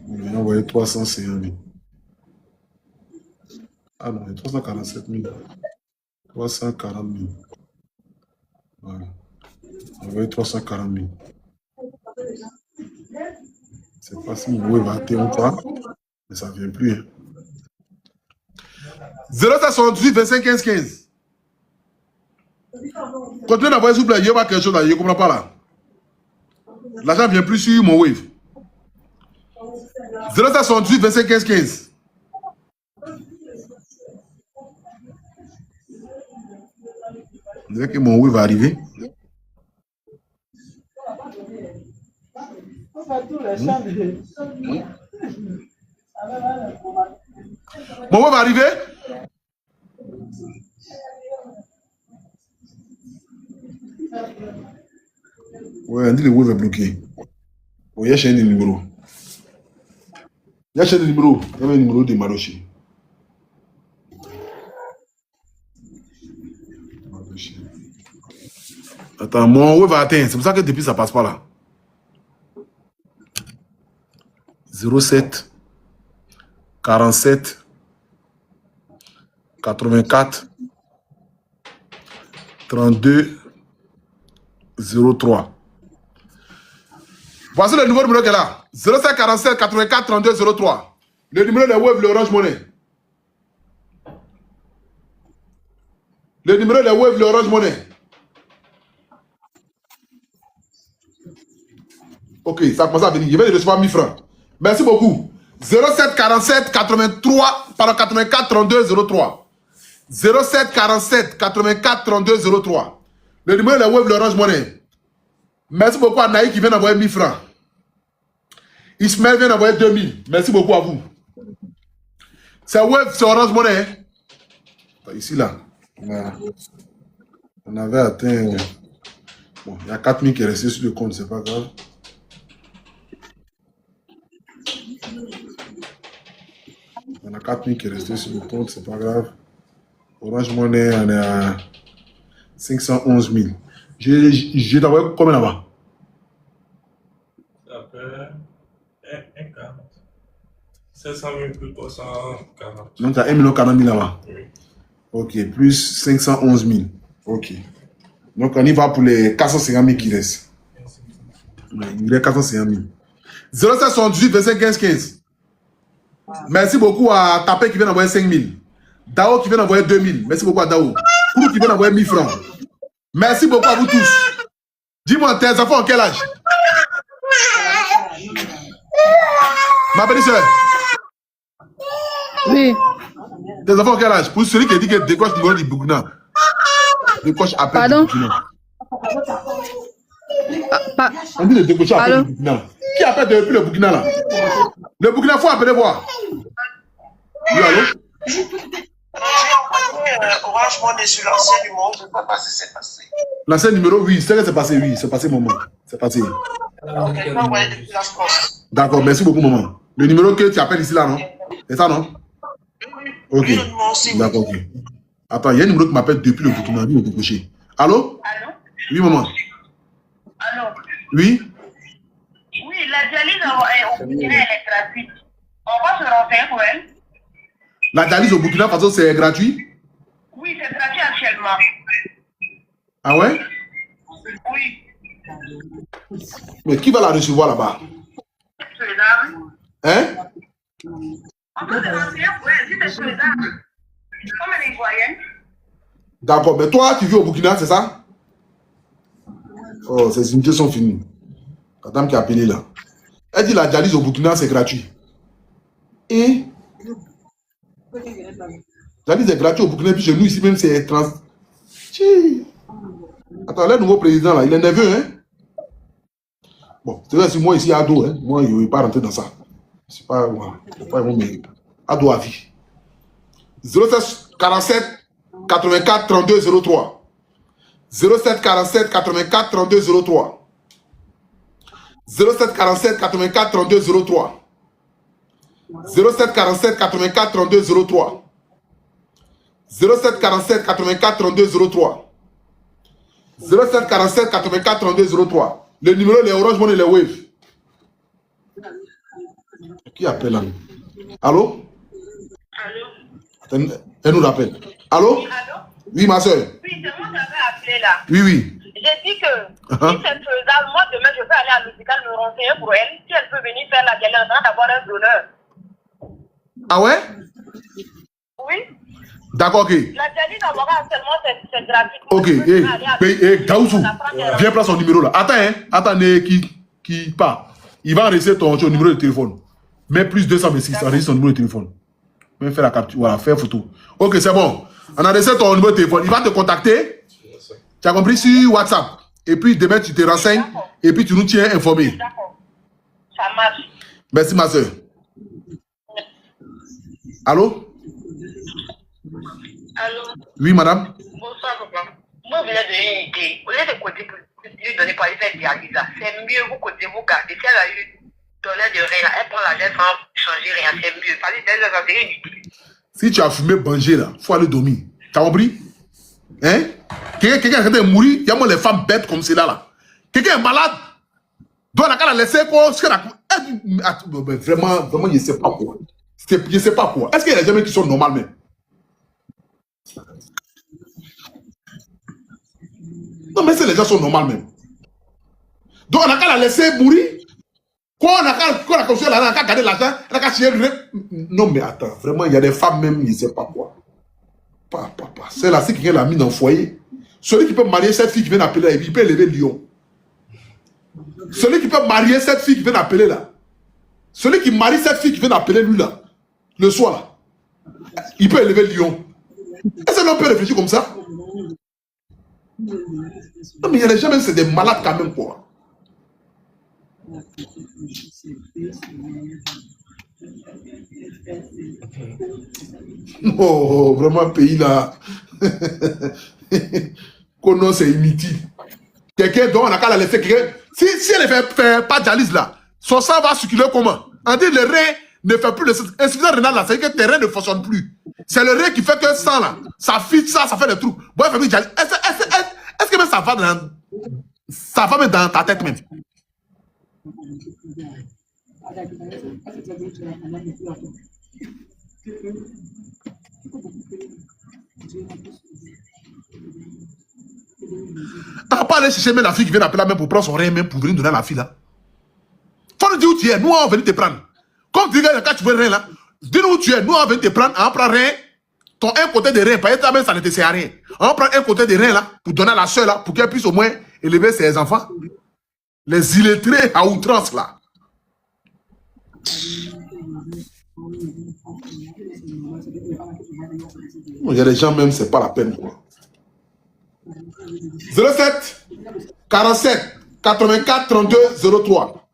Il vient envoyer 350 000. Ah non, il y a 347 000. 340 000. Voilà. Il a envoyé 340 000. Je ne sais pas si mon va atteindre ou pas, mais ça ne vient plus. Hein. 078 25 15 15. Continuez d'envoyer s'il vous plaît, il y a quelque chose là, je ne comprends pas là. L'argent ne vient plus sur mon wave. 078 25 15 15. On dirait que mon wave va arriver. Mon wave va arriver. Ouais, on dit que le wave est bloqué. Oh, il y a chaîne de numéros. Il y a chaîne de numéros. Il y a un numéro de Marochi. Attends, mon wave va atteindre. C'est pour ça que depuis ça passe pas là. 07 47 84 32 03. Voici le nouveau numéro qui est là. 07 47 84 32 03. Le numéro de Wave, le Orange Money. Le numéro de Wave, le Orange Money. Ok, ça commence à venir. Je vais recevoir 1000 francs. Merci beaucoup. 07 47 83 84 32 03. 07 47 84 32 03. Le numéro de Wave, le Orange Money. Merci beaucoup à Naïk qui vient d'envoyer 1000 francs. Ismaël vient d'envoyer 2000. Merci beaucoup à vous. C'est Wave, c'est Orange Money. Ici, là. On avait atteint. Bon, il y a 4000 qui est resté sur le compte, c'est pas grave. On a 4000 qui est resté sur le compte, c'est pas grave. Orange Money, on est à 511 000. J'ai d'envoyé combien là-bas? Ça fait 1,40. 700 000 plus 340. Donc, tu as 1 40 000 là-bas. Oui. Ok, plus 511 000. Ok. Donc, on y va pour les 450 000 qui restent. Il y a 450 000. 0778 25 15 15. Merci beaucoup à Tapé qui vient d'envoyer 5 000. Dao qui vient d'envoyer 2 000. Merci beaucoup à Dao. Kourou qui vient d'envoyer 1000 francs. Merci beaucoup à vous tous. Dis-moi, tes enfants ont quel âge? Ma petite soeur. Oui. Tes enfants ont quel âge? Pour celui qui dit que décroche le numéro du Burkina. Décroche appel Pardon? du Burkina. On dit de décrocher appel du Burkina. Qui appelle depuis le Burkina là? Le Burkina, il faut appeler voir. Oui, allô? J'ai envoyé Orange Money sur l'ancien numéro, je ne sais pas si c'est passé. L'ancien numéro, oui, c'est passé, oui, c'est passé, maman. C'est passé. Ok, je vais envoyer depuis la France. D'accord, merci beaucoup, maman. Le numéro que tu appelles ici là, non? C'est ça, non? Ok. Oui, le numéro aussi. D'accord, ok. Attends, il y a un numéro qui m'appelle depuis le Burkina, il est décroché. Allô? Allô? Oui, maman. Allô? Oui? Oui, la dialyse au Burkina, elle est gratuite. On va se renseigner pour elle. La dialyse au Burkina Faso, c'est gratuit? Oui, c'est gratuit actuellement. Ah ouais? Oui. Mais qui va la recevoir là-bas? Faisable. Hein? On peut se renseigner pour elle, si c'est faisable. Comme elle est ivoirienne. D'accord, mais toi, tu vis au Burkina, c'est ça? Oh, ces unités sont finies. La dame qui a appelé là. Elle dit la dialyse au Burkina, c'est gratuit. Et la dialyse est gratuite au Burkina, puis chez nous ici même, c'est trans. Attends, le nouveau président là, il est nerveux, hein? Bon, c'est vrai, si moi ici, ado, hein, moi, je ne vais pas rentrer dans ça. C'est pas, voilà, pas mais ado à vie. 07 47 84 32 03. 07 47 84 32 03. 07 47 84 32 03. 07 47 84 32 03. 07 47 84 32 03. 07 47 84 32 03. Le numéro, les Orange Money, les Wave. Qui appelle là? Allô? Allô? Elle nous rappelle. Allô? Oui, allô? Oui, ma soeur. Oui, c'est moi qui avais appelé là. Oui, oui. J'ai dit que si c'est faisable, moi demain je vais aller à l'hôpital me renseigner pour elle. Si elle peut venir faire la dialyse en train d'avoir un donneur. Ah ouais? Oui. D'accord, ok. La dialyse à Ouaga seulement c'est gratuit. Ok, Gaoussou, viens prendre son numéro là. Attends, hein. Attendez, qui part. Il va enregistrer ton numéro de téléphone. Mets plus 226, enregistre son numéro de téléphone. Même faire la capture, voilà, faire photo. Ok, c'est bon. On a enregistré ton numéro de téléphone. Il va te contacter. Tu as compris sur WhatsApp. Et puis demain, tu te renseignes. Et puis tu nous tiens informés. D'accord. Ça marche. Merci, ma soeur. Allô? Allô? Oui, madame. Bonsoir, papa. Moi, je viens de donner une idée. Au lieu de côté pour lui donner pour aller faire dialyse, c'est mieux vous côté vous garder. Si elle a eu donné de rien, elle prend l'argent sans changer rien. C'est mieux. Parce que c'est une idée. Si tu as fumé Banger là, il faut aller dormir. Tu as compris? Hein? Quelqu'un est en train de mourir, il y a moins les femmes bêtes comme celle-là. Là. Quelqu'un est malade, doit la laisser quoi? Vraiment, je ne sais pas quoi. Je ne sais pas quoi. Est-ce qu'il y a des gens qui sont normaux même? Non, mais c'est les gens sont normaux même. Donc on a qu'à la laisser mourir. Quoi, on a qu'à construire l'argent, on a qu'à garder l'argent, on a qu'à chier. Non, mais attends, vraiment, il y a des femmes même, je ne sais pas quoi. Pas. C'est là, c'est quelqu'un l'a mis dans le foyer. Celui qui peut marier cette fille qui vient d'appeler là, il peut élever Lyon. Celui qui peut marier cette fille qui vient d'appeler là. Celui qui marie cette fille qui vient d'appeler lui là, le soir là, il peut élever Lyon. Est-ce que l'on peut réfléchir comme ça? Non, mais il y a des gens, même c'est des malades quand même, quoi. Oh, vraiment, pays là. Qu'on c'est inutile. Quelqu'un dont on a qu'à la laisser. Si elle ne fait pas de dialyse là, son sang va circuler comment? On dit le rein ne fait plus le insuffisance rénale là, c'est que tes reins ne fonctionnent plus. C'est le rein qui fait que sang là, ça filtre ça, ça fait des trous. Bon, est-ce que même ça va même dans ta tête même? On va pas aller chercher même la fille qui vient d'appeler la même pour prendre son rein même pour venir donner à la fille là. Faut nous dire où tu es, nous on va venir te prendre. Comme tu dis quand tu veux rien là, dis-nous où tu es, nous on va venir te prendre, on prend rien, ton un côté de rein, parce que même ça ne te sert à rien. On prend un côté de rein là, pour donner à la soeur là, pour qu'elle puisse au moins élever ses enfants. Les illettrés à outrance là. Il y a des gens même, c'est pas la peine quoi. 07 47 84 32 03.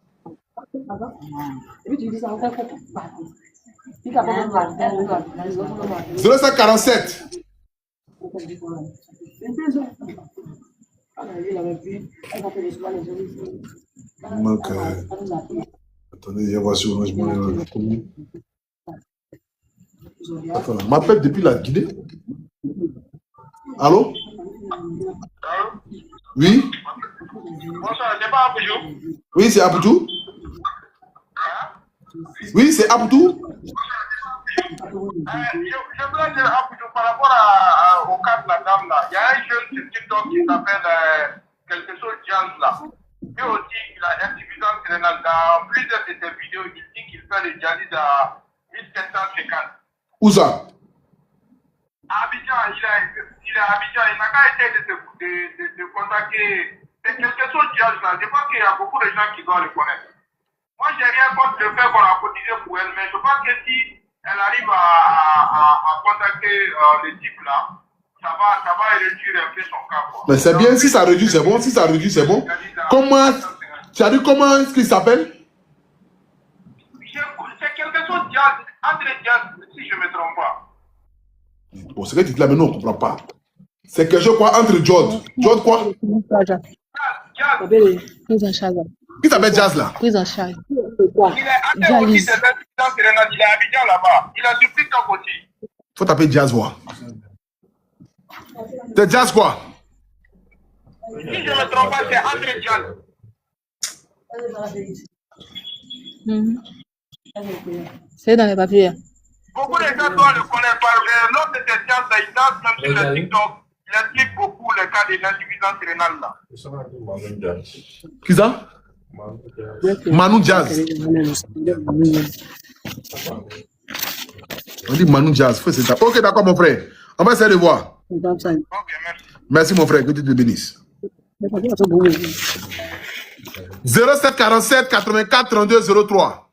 07 47. Attendez, je vais voir sur Orange Money. Attends, on m'appelle depuis la Guinée. Allô? Oui? Bonsoir, c'est pas Aboudou? Oui, c'est Aboudou. Oui, c'est Aboudou. Je voulais dire Aboudou par rapport au cas de la dame là. Il y a un jeune sur TikTok qui s'appelle quelque chose Jans là. Lui aussi, il a insuffisance rénale. Dans plusieurs de ses vidéos, il dit qu'il fait le dialyse à 1750. Où ça? À Abidjan, il est à Abidjan. Il n'a qu'à essayer de contacter. C'est quelque chose Jans là. Je pense qu'il y a beaucoup de gens qui doivent le connaître. Moi, j'ai rien contre le fait qu'on a cotisé pour elle, mais je pense que si elle arrive à contacter le type là, ça va réduire un peu son cas. Quoi. Mais c'est bien, si ça réduit, c'est bon. Si ça réduit, c'est bon. Tu as dit comment est-ce qu'il s'appelle? C'est quelque chose Diaz, André Diaz, si je ne me trompe pas. Bon, c'est que tu dis là, mais non, on ne comprend pas. C'est quelque chose quoi entre George? George quoi? Diaz. Prise en charge. Qui s'appelle Jazz là? Prise en charge. Il est André aussi, c'est l'insuffisance rénale. Il est à Abidjan là-bas. Il a sur TikTok aussi. Faut taper Jazz voir. C'est Jazz quoi? Si je ne me trompe pas, c'est André Diaz. C'est dans les papiers. Beaucoup de gens doivent le connaître par l'autre de ces Diaz, il danse même sur le TikTok. Il explique beaucoup le cas de l'insuffisance rénale là. Qui ça? Manu Jazz. On dit Manu Jazz. Faut c'est ça. Ok, d'accord, mon frère. On va essayer de voir. Ok, merci. Merci, mon frère. Que Dieu te bénisse. 07 47 84 32 03.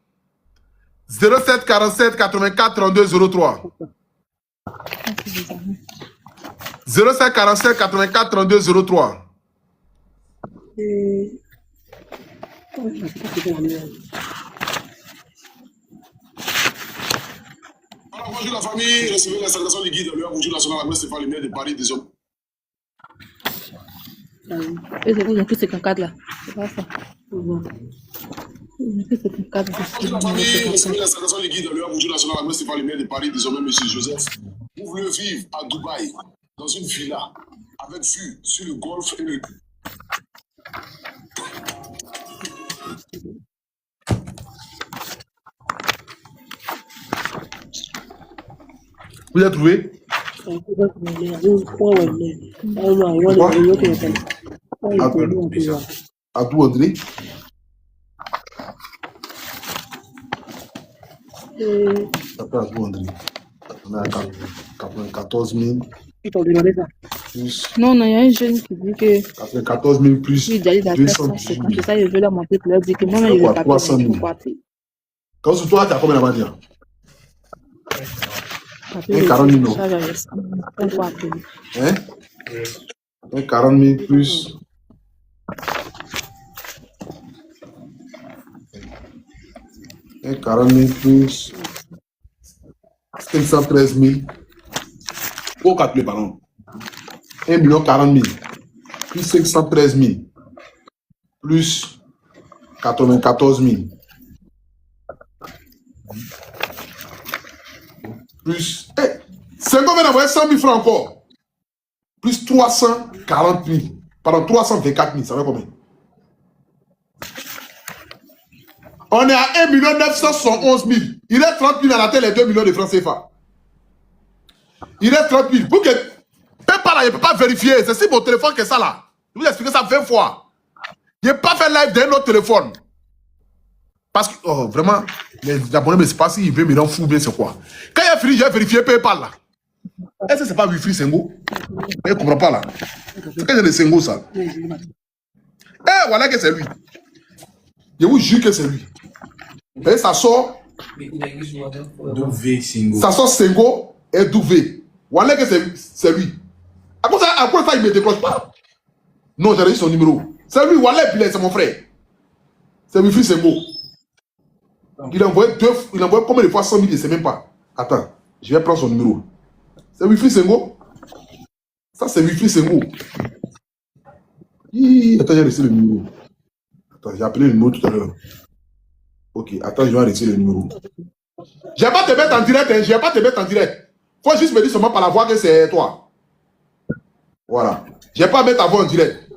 07 47 84 32 03. 07 47 84 32 03. Alors, bonjour la famille, recevez la salutation du guide de l'heure. Bonjour national, la messe Stéphane Lumière de Paris, des hommes. Et c'est vous, plus 54 là. C'est pas ça. Bonjour la famille, recevez la salutation du guide de l'heure. Bonjour national, la messe Stéphane Lumière de Paris, des hommes, monsieur Joseph. Vous voulez vivre à Dubaï, dans une villa, avec vue sur le golfe et le... Vous avez trouvé? À tout André. Après à tout André. On a 94 000. Plus Non, non, il y a un jeune qui dit que 94 000 plus lui, Dali, 200 c'est comme ça, il veut la montrer pour leur dire que moi-même, il veut pas 300 000. Quand sur toi, tu as combien la matière? 40 000. Hein? 40 000 plus. Et 40 000 plus 513 000. Au 4 000, pardon. 1 million 40 000. Plus 513 000. Plus 94 000. Plus. C'est combien d'envoyer 100 000 francs encore? Plus 340 000. Pardon, 324 000. Ça fait combien? On est à 1 971 000. Il reste 30 000 à la tête, les 2 millions de francs CFA. Il reste 30 000. Pour que. PayPal, il ne peut pas vérifier. C'est si mon téléphone que ça là. Je vous explique ça 20 fois. Il n'a pas fait live d'un autre téléphone. Parce que, oh, vraiment, les abonnés ne savent pas s'ils veulent me rendre fou, bien c'est quoi. Quand il a fini, j'ai vérifié PayPal là. Est-ce que c'est pas Wi-Fi Sengo? Il ne comprend pas là. C'est que j'ai le Sengo ça. Voilà que c'est lui. Je vous jure que c'est lui. Et ça sort. Ça sort Sengo et Douvé. Voilà que c'est lui. À cause ça, il ne me décroche pas. Non, j'ai reçu son numéro. C'est lui, voilà, c'est mon frère. C'est Wi-Fi Sengo. Il a envoyé combien de fois 100 000, je ne sais même pas. Attends, je vais prendre son numéro. C'est Wi-Fi Sengo. Ça, c'est Wi-Fi Sengo. Attends, j'ai reçu le numéro. Attends, j'ai appelé le numéro tout à l'heure. Ok, attends, je vais arrêter le numéro. Je ne vais pas te mettre en direct, hein, je ne vais pas te mettre en direct. Il faut juste me dire seulement par la voix que c'est toi. Voilà. Je ne vais pas mettre ta voix en direct.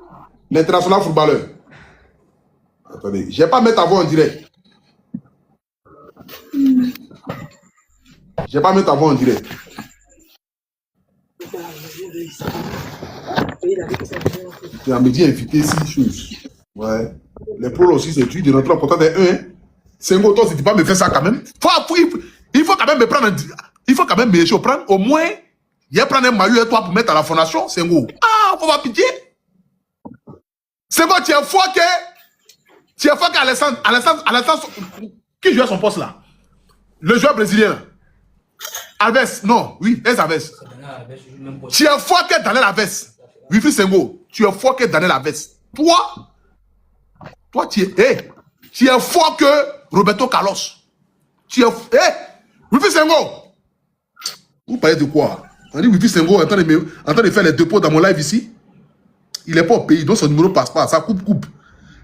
L'international footballeur. Attendez, je ne vais pas mettre ta voix en direct. Je ne vais pas mettre ta voix en direct. Tu as me dit inviter 6 choses. Ouais. Les pros aussi, c'est tu de rentrer en contact avec eux. Hein? C'est un gros si tu ne peux pas me faire ça quand même. Il faut quand même me prendre. Il faut quand même me prendre. Au moins, il y a prendre un maillot et toi pour mettre à la fondation. C'est un gros. Ah, faut pas pitié. C'est quoi, tu es fort que. Tu es fort qu'Alessandre. Qui jouait son poste là? Le joueur brésilien. Alves, non, oui, Alves. Tu es fort que Daniel Alves. Wi-Fi Sengo, tu es fort que Daniel Alves. Toi, Toi, tu es fort que Roberto Carlos. Tu es... Wifi Senghor. Vous parlez de quoi? On dit Wifi Senghor en train de faire les dépôts dans mon live ici. Il n'est pas au pays, donc son numéro passe pas. Ça coupe.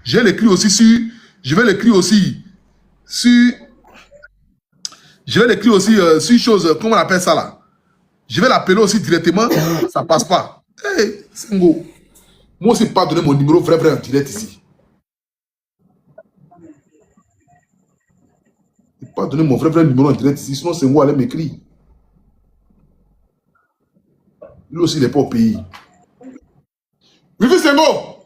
Je vais l'écrire aussi sur... Je vais l'écrire aussi sur chose... Comment on appelle ça là? Je vais l'appeler aussi directement. Ça passe pas. Senghor. Moi aussi, pas donner mon numéro vrai en direct ici. Je ne vais pas donner mon vrai numéro en direct ici, sinon Senghor allait m'écrire. Lui aussi, il n'est pas au pays. Wifi Senghor,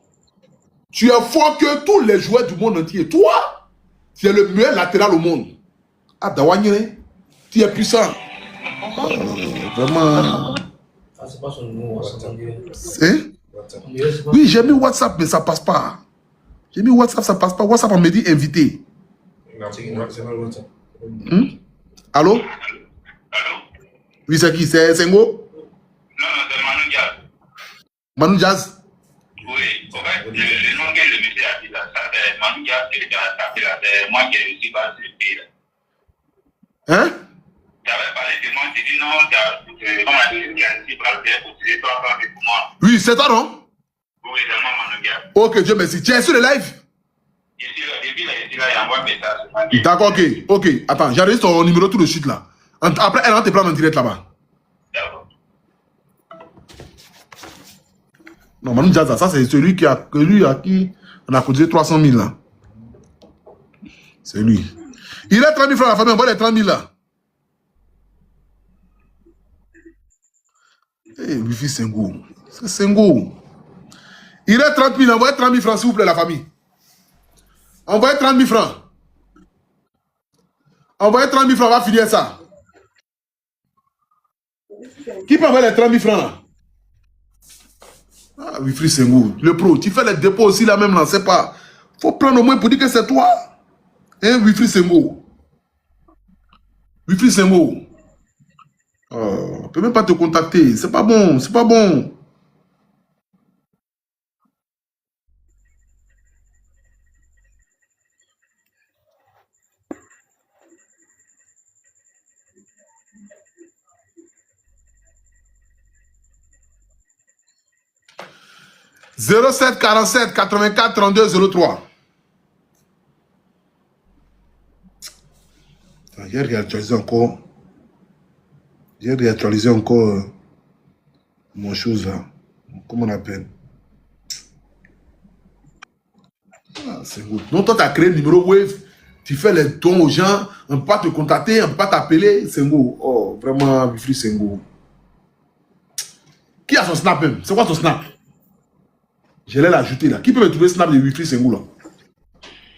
tu es fort que tous les joueurs du monde entier. Toi, tu es le meilleur latéral au monde. Ah, Dawanyere, tu es puissant. Vraiment. Ah, c'est pas son numéro WhatsApp. Oui, j'ai mis WhatsApp, mais ça passe pas. J'ai mis WhatsApp, ça passe pas. WhatsApp, on me dit invité. Allô? Allô? Oui, c'est qui? C'est Senghor? Non, c'est Manu Diaz. Manu Diaz? Oui, en fait, le nom que le monsieur a dit là, ça c'est Manu Diaz qui a tapé là, c'est moi qui ai aussi pas ce pays là. Hein? J'avais parlé de moi, j'ai dit non, comment on dit, qui a dit par le pour tirer 300 pour moi. Oui, c'est toi, non? Oui, c'est moi, Manu Diaz. Ok, Dieu merci. Tu es sur le live? Je suis là, depuis là, il envoie un message. D'accord, ok. Attends, j'enregistre ton numéro tout de suite là. Après, elle rentre te prendre en direct là-bas. D'accord. Non, Manu Diaz, ça c'est celui à qui on a cotisé 300 000 là. C'est lui. Il a 30 000 francs à la famille, on voit les 30 000 là. Wifi Senghor. C'est Senghor. Il a 30 000, envoyez 30 000 francs s'il vous plaît la famille. Envoyez 30 000 francs. Envoyez 30 000 francs, on va finir ça. Qui peut envoyer les 30 000 francs là? Ah, Wifi Senghor, le pro, tu fais les dépôts aussi là même là, c'est pas. Faut prendre au moins pour dire que c'est toi. Hein, Wifi Senghor. Wifi Senghor. On peut même pas te contacter. C'est pas bon, c'est pas bon. « 07 47 84 32 03. J'ai réactualisé encore. Mon chose là. Comment on appelle? Ah, c'est good. Donc toi tu as créé le numéro Wave. Tu fais les dons aux gens. On ne peut pas te contacter, on ne peut pas t'appeler. Senghor. Oh, vraiment, Wifi Senghor. Qui a son snap même? C'est quoi ton snap? Je l'ai l'ajouter là. Qui peut me trouver le snap de Wifi Senghor là?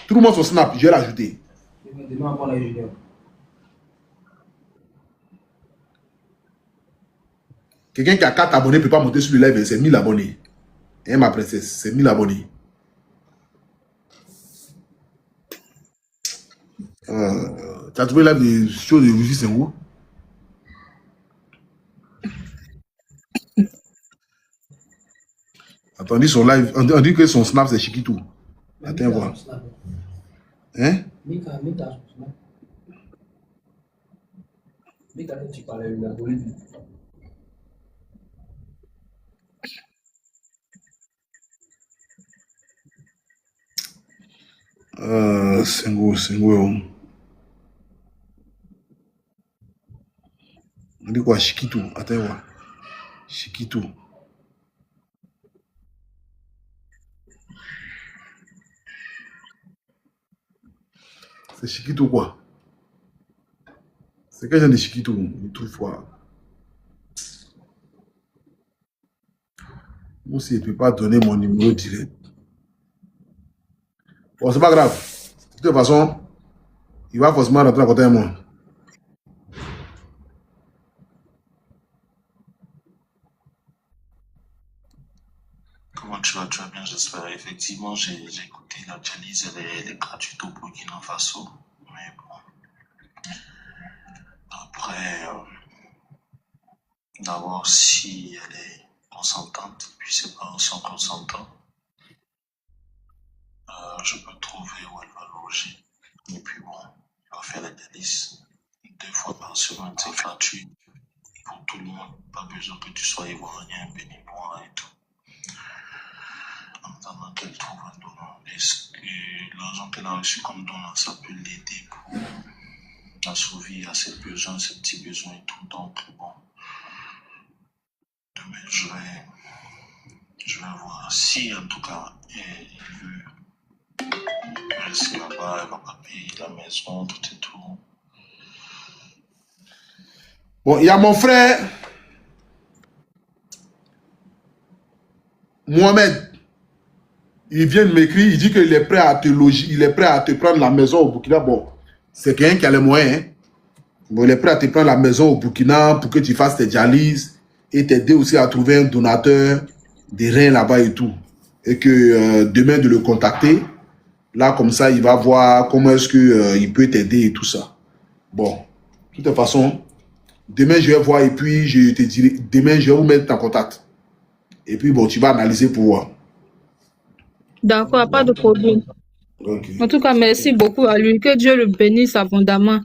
Tout le monde son snap, je vais l'ajouter. Quelqu'un qui a 4 abonnés ne peut pas monter sur le live, c'est 1000 abonnés. Hein, ma princesse, c'est 1000 abonnés. Tu as trouvé le live de choses de Wifi Senghor? Attendez son live, on dit que son snap c'est Chiquitou. Attends voir. Hein? Senghor. On dit quoi? Chiquitou. Attends voir. Chiquitou. C'est Chiquitou quoi? C'est quel genre de Chiquitou? Il trouve quoi? Moi aussi, je ne peux pas donner mon numéro direct. Bon, c'est pas grave. De toute façon, il va forcément rentrer à côté de moi. Comment tu vas bien, j'espère. Effectivement, j'ai écouté la dialyse, elle est gratuite au Burkina Faso. Mais bon. Après, d'abord, si elle est consentante, puis ses parents sont consentants, je peux trouver où elle va loger. Et puis bon, il va faire la dialyse 2 fois par semaine, c'est gratuit pour tout le monde. Pas besoin que tu sois ivoirien, béninois et tout. En attendant qu'elle trouve un donneur. Est-ce que l'argent qu'elle a reçu comme donneur, ça peut l'aider pour assouvir ses besoins, ses petits besoins et tout. Donc bon, demain je vais voir si en tout cas elle veut rester là-bas, elle va pas payer la maison, tout et tout. Bon, il y a mon frère Mohamed. Il vient de m'écrire, il dit qu'il est prêt à te loger, il est prêt à te prendre la maison au Burkina. Bon, c'est quelqu'un qui a les moyens. Hein. Bon, il est prêt à te prendre la maison au Burkina pour que tu fasses tes dialyses et t'aider aussi à trouver un donateur des reins là-bas et tout. Et que demain de le contacter, là comme ça, il va voir comment est-ce qu'il peut t'aider et tout ça. Bon, de toute façon, demain je vais voir et puis je te dirai, demain je vais vous mettre en contact. Et puis bon, tu vas analyser pour voir. D'accord, pas de problème. Okay. En tout cas, merci beaucoup à lui. Que Dieu le bénisse abondamment.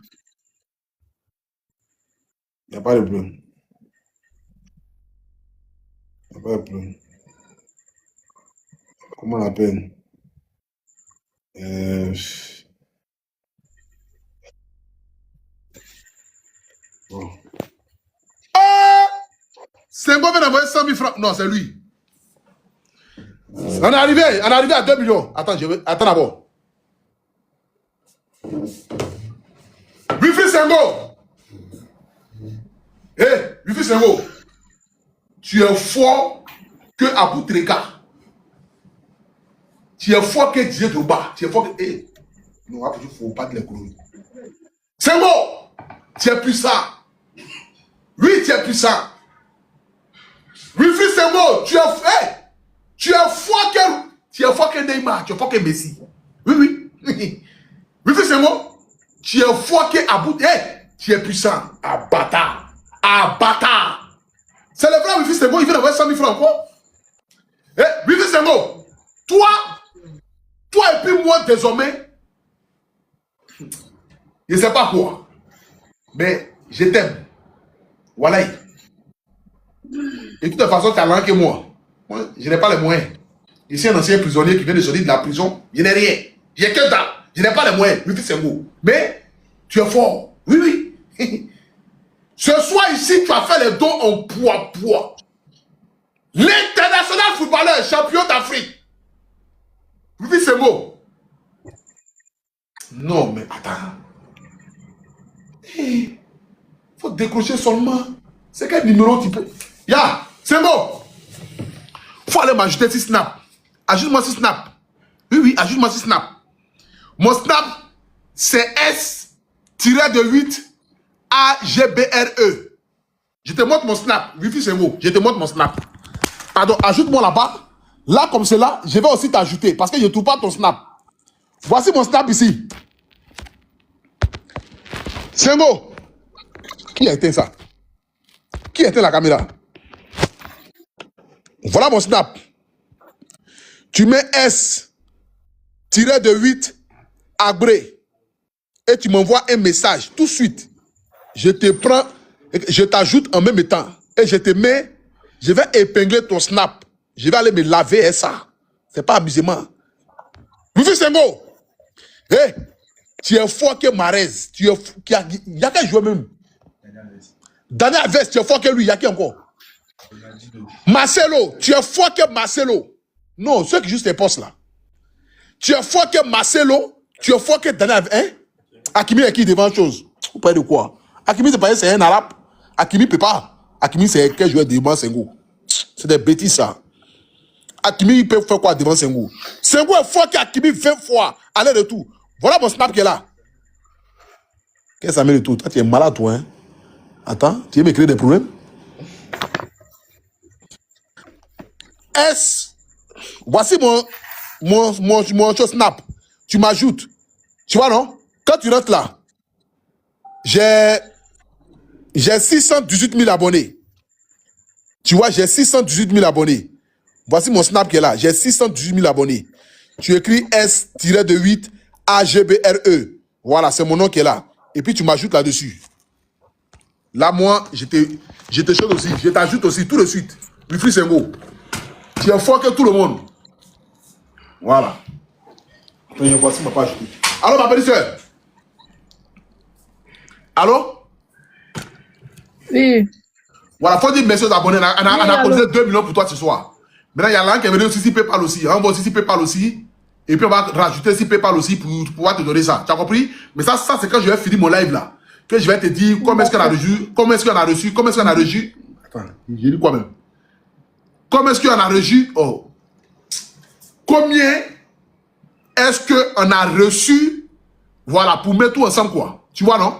Il n'y a pas de problème. Il n'y a pas de problème. Comment on l'appelle? Bon. Sengo vient d'envoyer 100 000 francs. Non, c'est lui. On est arrivé à 2 millions. Attends d'abord. Wifi Sengo. Wifi Sengo. Tu es fort que Abou Treka. Tu es fort que Dieu Droba. Tu es fort que. Non, il ne faut pas de les courir. Sengo. Tu es puissant. Oui, tu es puissant. Wifi Sengo. Tu es. Tu es fort que Neymar, tu es fort que Messi. Oui. Wifi Sengo, tu es fort que Abou. Tu es puissant. Abata. C'est le vrai Wifi Sengo, il vient d'avoir 100 000 francs encore. Wifi Sengo, toi et puis moi désormais, je ne sais pas quoi, mais je t'aime. Voilà. Et de toute façon, tu as l'un que moi. Moi, je n'ai pas les moyens. Je suis un ancien prisonnier qui vient de sortir de la prison. Je n'ai rien. J'ai que dalle. Je n'ai pas les moyens. Wifi Sengo. Mais tu es fort. Oui. Ce soir ici, tu as fait les dons en poids. L'international footballeur, champion d'Afrique. Wifi Sengo. Non, mais attends. Il faut décrocher seulement. C'est quel numéro tu peux. Ya, Sengo. Faut aller m'ajouter 6 snaps. Ajoute-moi 6 snaps. Oui, ajoute-moi 6 snaps. Mon snap, c'est S-8 AGBRE. Je te montre mon snap. Wifi Sengo, je te montre mon snap. Pardon, ajoute-moi là-bas. Là, comme cela, je vais aussi t'ajouter parce que je ne trouve pas ton snap. Voici mon snap ici. Sengo. Qui a éteint ça? Qui a éteint la caméra? Voilà mon snap. Tu mets S-8 Agré et tu m'envoies un message tout de suite. Je te prends, je t'ajoute en même temps et je te mets, je vais épingler ton snap. Je vais aller me laver et ça. C'est pas amusement. Wifi Sengo. Tu es fort que Marez. Il y a qu'un joueur même. Daniel Alves, tu es fort que lui. Il y a qui encore? Marcelo, tu es fort que Marcelo. Non, ceux qui jouent ces postes là. Tu es fort que Marcelo, tu es fort que Daniel. Hein? Hakimi est qui devant chose? Vous parlez de quoi? Hakimi, c'est un arabe. Hakimi peut pas. Hakimi, c'est quel joueur devant Sengo? C'est des bêtises ça. Hakimi, il peut faire quoi devant Sengo? Sengo est fort que Hakimi 20 fois. Aller-retour. Voilà mon snap qui est là. Qu'est-ce que ça met le tout? Toi, tu es malade, toi. Hein? Attends, tu veux me créer des problèmes? Voici mon snap. Tu m'ajoutes. Tu vois, non? Quand tu rentres là, j'ai 618 000 abonnés. Tu vois, j'ai 618 000 abonnés. Voici mon snap qui est là. J'ai 618 000 abonnés. Tu écris S-8 AGBRE. Voilà, c'est mon nom qui est là. Et puis tu m'ajoutes là-dessus. Là, moi, je te chose aussi. Je t'ajoute aussi tout de suite. Wilfried Senghor. Tu es fort que tout le monde. Voilà. Voici ma page. Allô, ma petite soeur. Allô? Oui. Voilà, faut dire merci aux abonnés. On a posé 2 millions pour toi ce soir. Maintenant, il y a l'un qui est venu aussi PayPal aussi. On va aussi PayPal aussi. Et puis, on va rajouter aussi PayPal aussi pour pouvoir te donner ça. Tu as compris? Mais ça c'est quand je vais finir mon live là. Que je vais te dire comment est-ce qu'on a reçu, comment est-ce qu'on a reçu, comment est-ce qu'on a reçu. Attends, j'ai dit quoi même? Comment est-ce qu'on a reçu? Oh. Combien est-ce qu'on a reçu? Voilà, pour mettre tout ensemble quoi. Tu vois, non?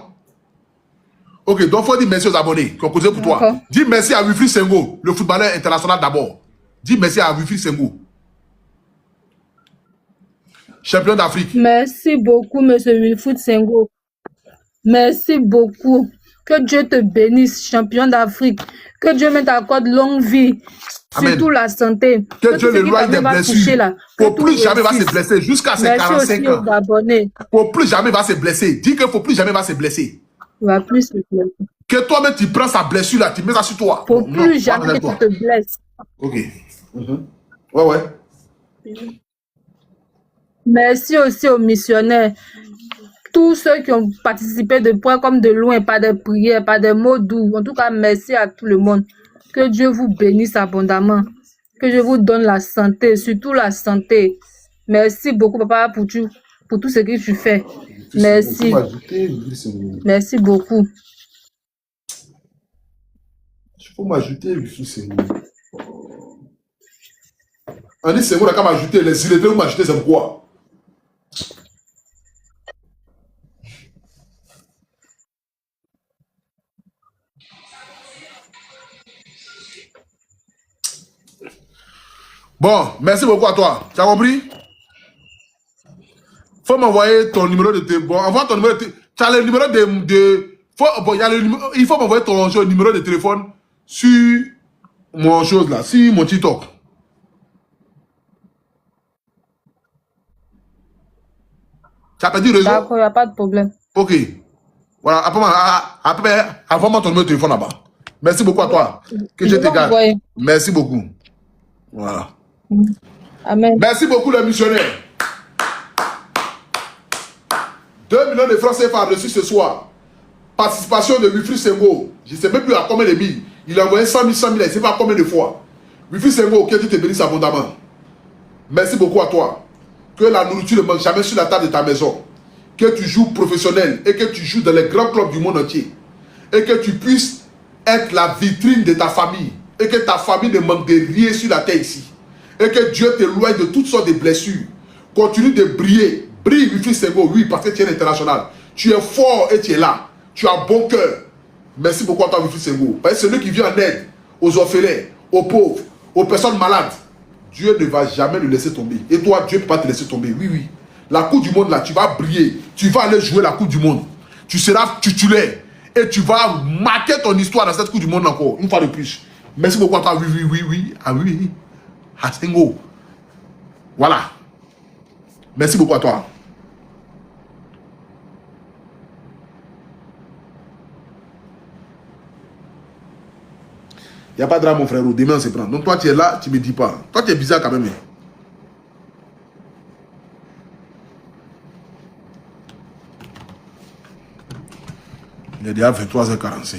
Ok, donc il faut dire merci aux abonnés qui ont causé pour toi. Dis merci à Wilfried Senghor, le footballeur international d'abord. Dis merci à Wilfried Senghor. Champion d'Afrique. Merci beaucoup, monsieur Wilfried Senghor. Merci beaucoup. Que Dieu te bénisse, champion d'Afrique. Que Dieu me t'accorde longue vie. Amen. Surtout la santé. Que Dieu le loie des blessures. Pour plus jamais va se blesser jusqu'à ses 45 ans. Pour plus jamais va se blesser. Dis qu'il ne faut plus jamais va se blesser. Il va plus se blesser. Que toi-même tu prends sa blessure là, tu mets ça sur toi. Pour plus jamais que tu te blesses. Ok. Ouais. Merci aussi aux missionnaires. Tous ceux qui ont participé de près comme de loin, par des prières, par des mots doux. En tout cas, merci à tout le monde. Que Dieu vous bénisse abondamment. Que Dieu vous donne la santé, surtout la santé. Merci beaucoup, Papa, pour tout ce que tu fais. Merci. Merci beaucoup. Il faut m'ajouter, on dit c'est moi qui m'ajouter, les illettrés vous m'ajoutez, c'est pourquoi? Bon, merci beaucoup à toi. Tu as compris? Faut m'envoyer ton numéro de téléphone. Bon, envoie ton numéro de téléphone. Tu as le numéro il faut m'envoyer ton numéro de téléphone sur mon chose là, sur mon TikTok. Tu as perdu le réseau? D'accord, il n'y a pas de problème. Ok. Voilà, après, envoie-moi ton numéro de téléphone là-bas. Merci beaucoup à toi. Que je te garde. Merci beaucoup. Voilà. Amen. Merci beaucoup les missionnaires. 2 millions de francs CFA reçus ce soir. Participation de Wilfried Senghor. Je ne sais même plus à combien de mille. Il a envoyé 100 000, 100 000, je ne sais pas combien de fois. Wilfried Senghor, que Dieu te bénisse abondamment. Merci beaucoup à toi. Que la nourriture ne manque jamais sur la table de ta maison. Que tu joues professionnel et que tu joues dans les grands clubs du monde entier. Et que tu puisses être la vitrine de ta famille. Et que ta famille ne manque de rien sur la terre ici. Et que Dieu t'éloigne de toutes sortes de blessures. Continue de briller. Brille, Wilfried Senghor, oui, parce que tu es international. Tu es fort et tu es là. Tu as bon cœur. Merci beaucoup à toi, Wilfried Senghor. Parce que celui qui vient en aide aux orphelins, aux pauvres, aux personnes malades, Dieu ne va jamais le laisser tomber. Et toi, Dieu ne peut pas te laisser tomber. Oui, oui. La Coupe du Monde, là, tu vas briller. Tu vas aller jouer la Coupe du Monde. Tu seras titulaire. Et tu vas marquer ton histoire dans cette Coupe du Monde encore. Une fois de plus. Merci beaucoup à toi. Oui, oui, oui, oui. Ah oui, oui. Ah, Senghor. Voilà. Merci beaucoup à toi. Il n'y a pas de drame, mon frère. Demain, on se prend. Donc, toi, tu es là, tu ne me dis pas. Toi, tu es bizarre quand même. Il est déjà 23h45.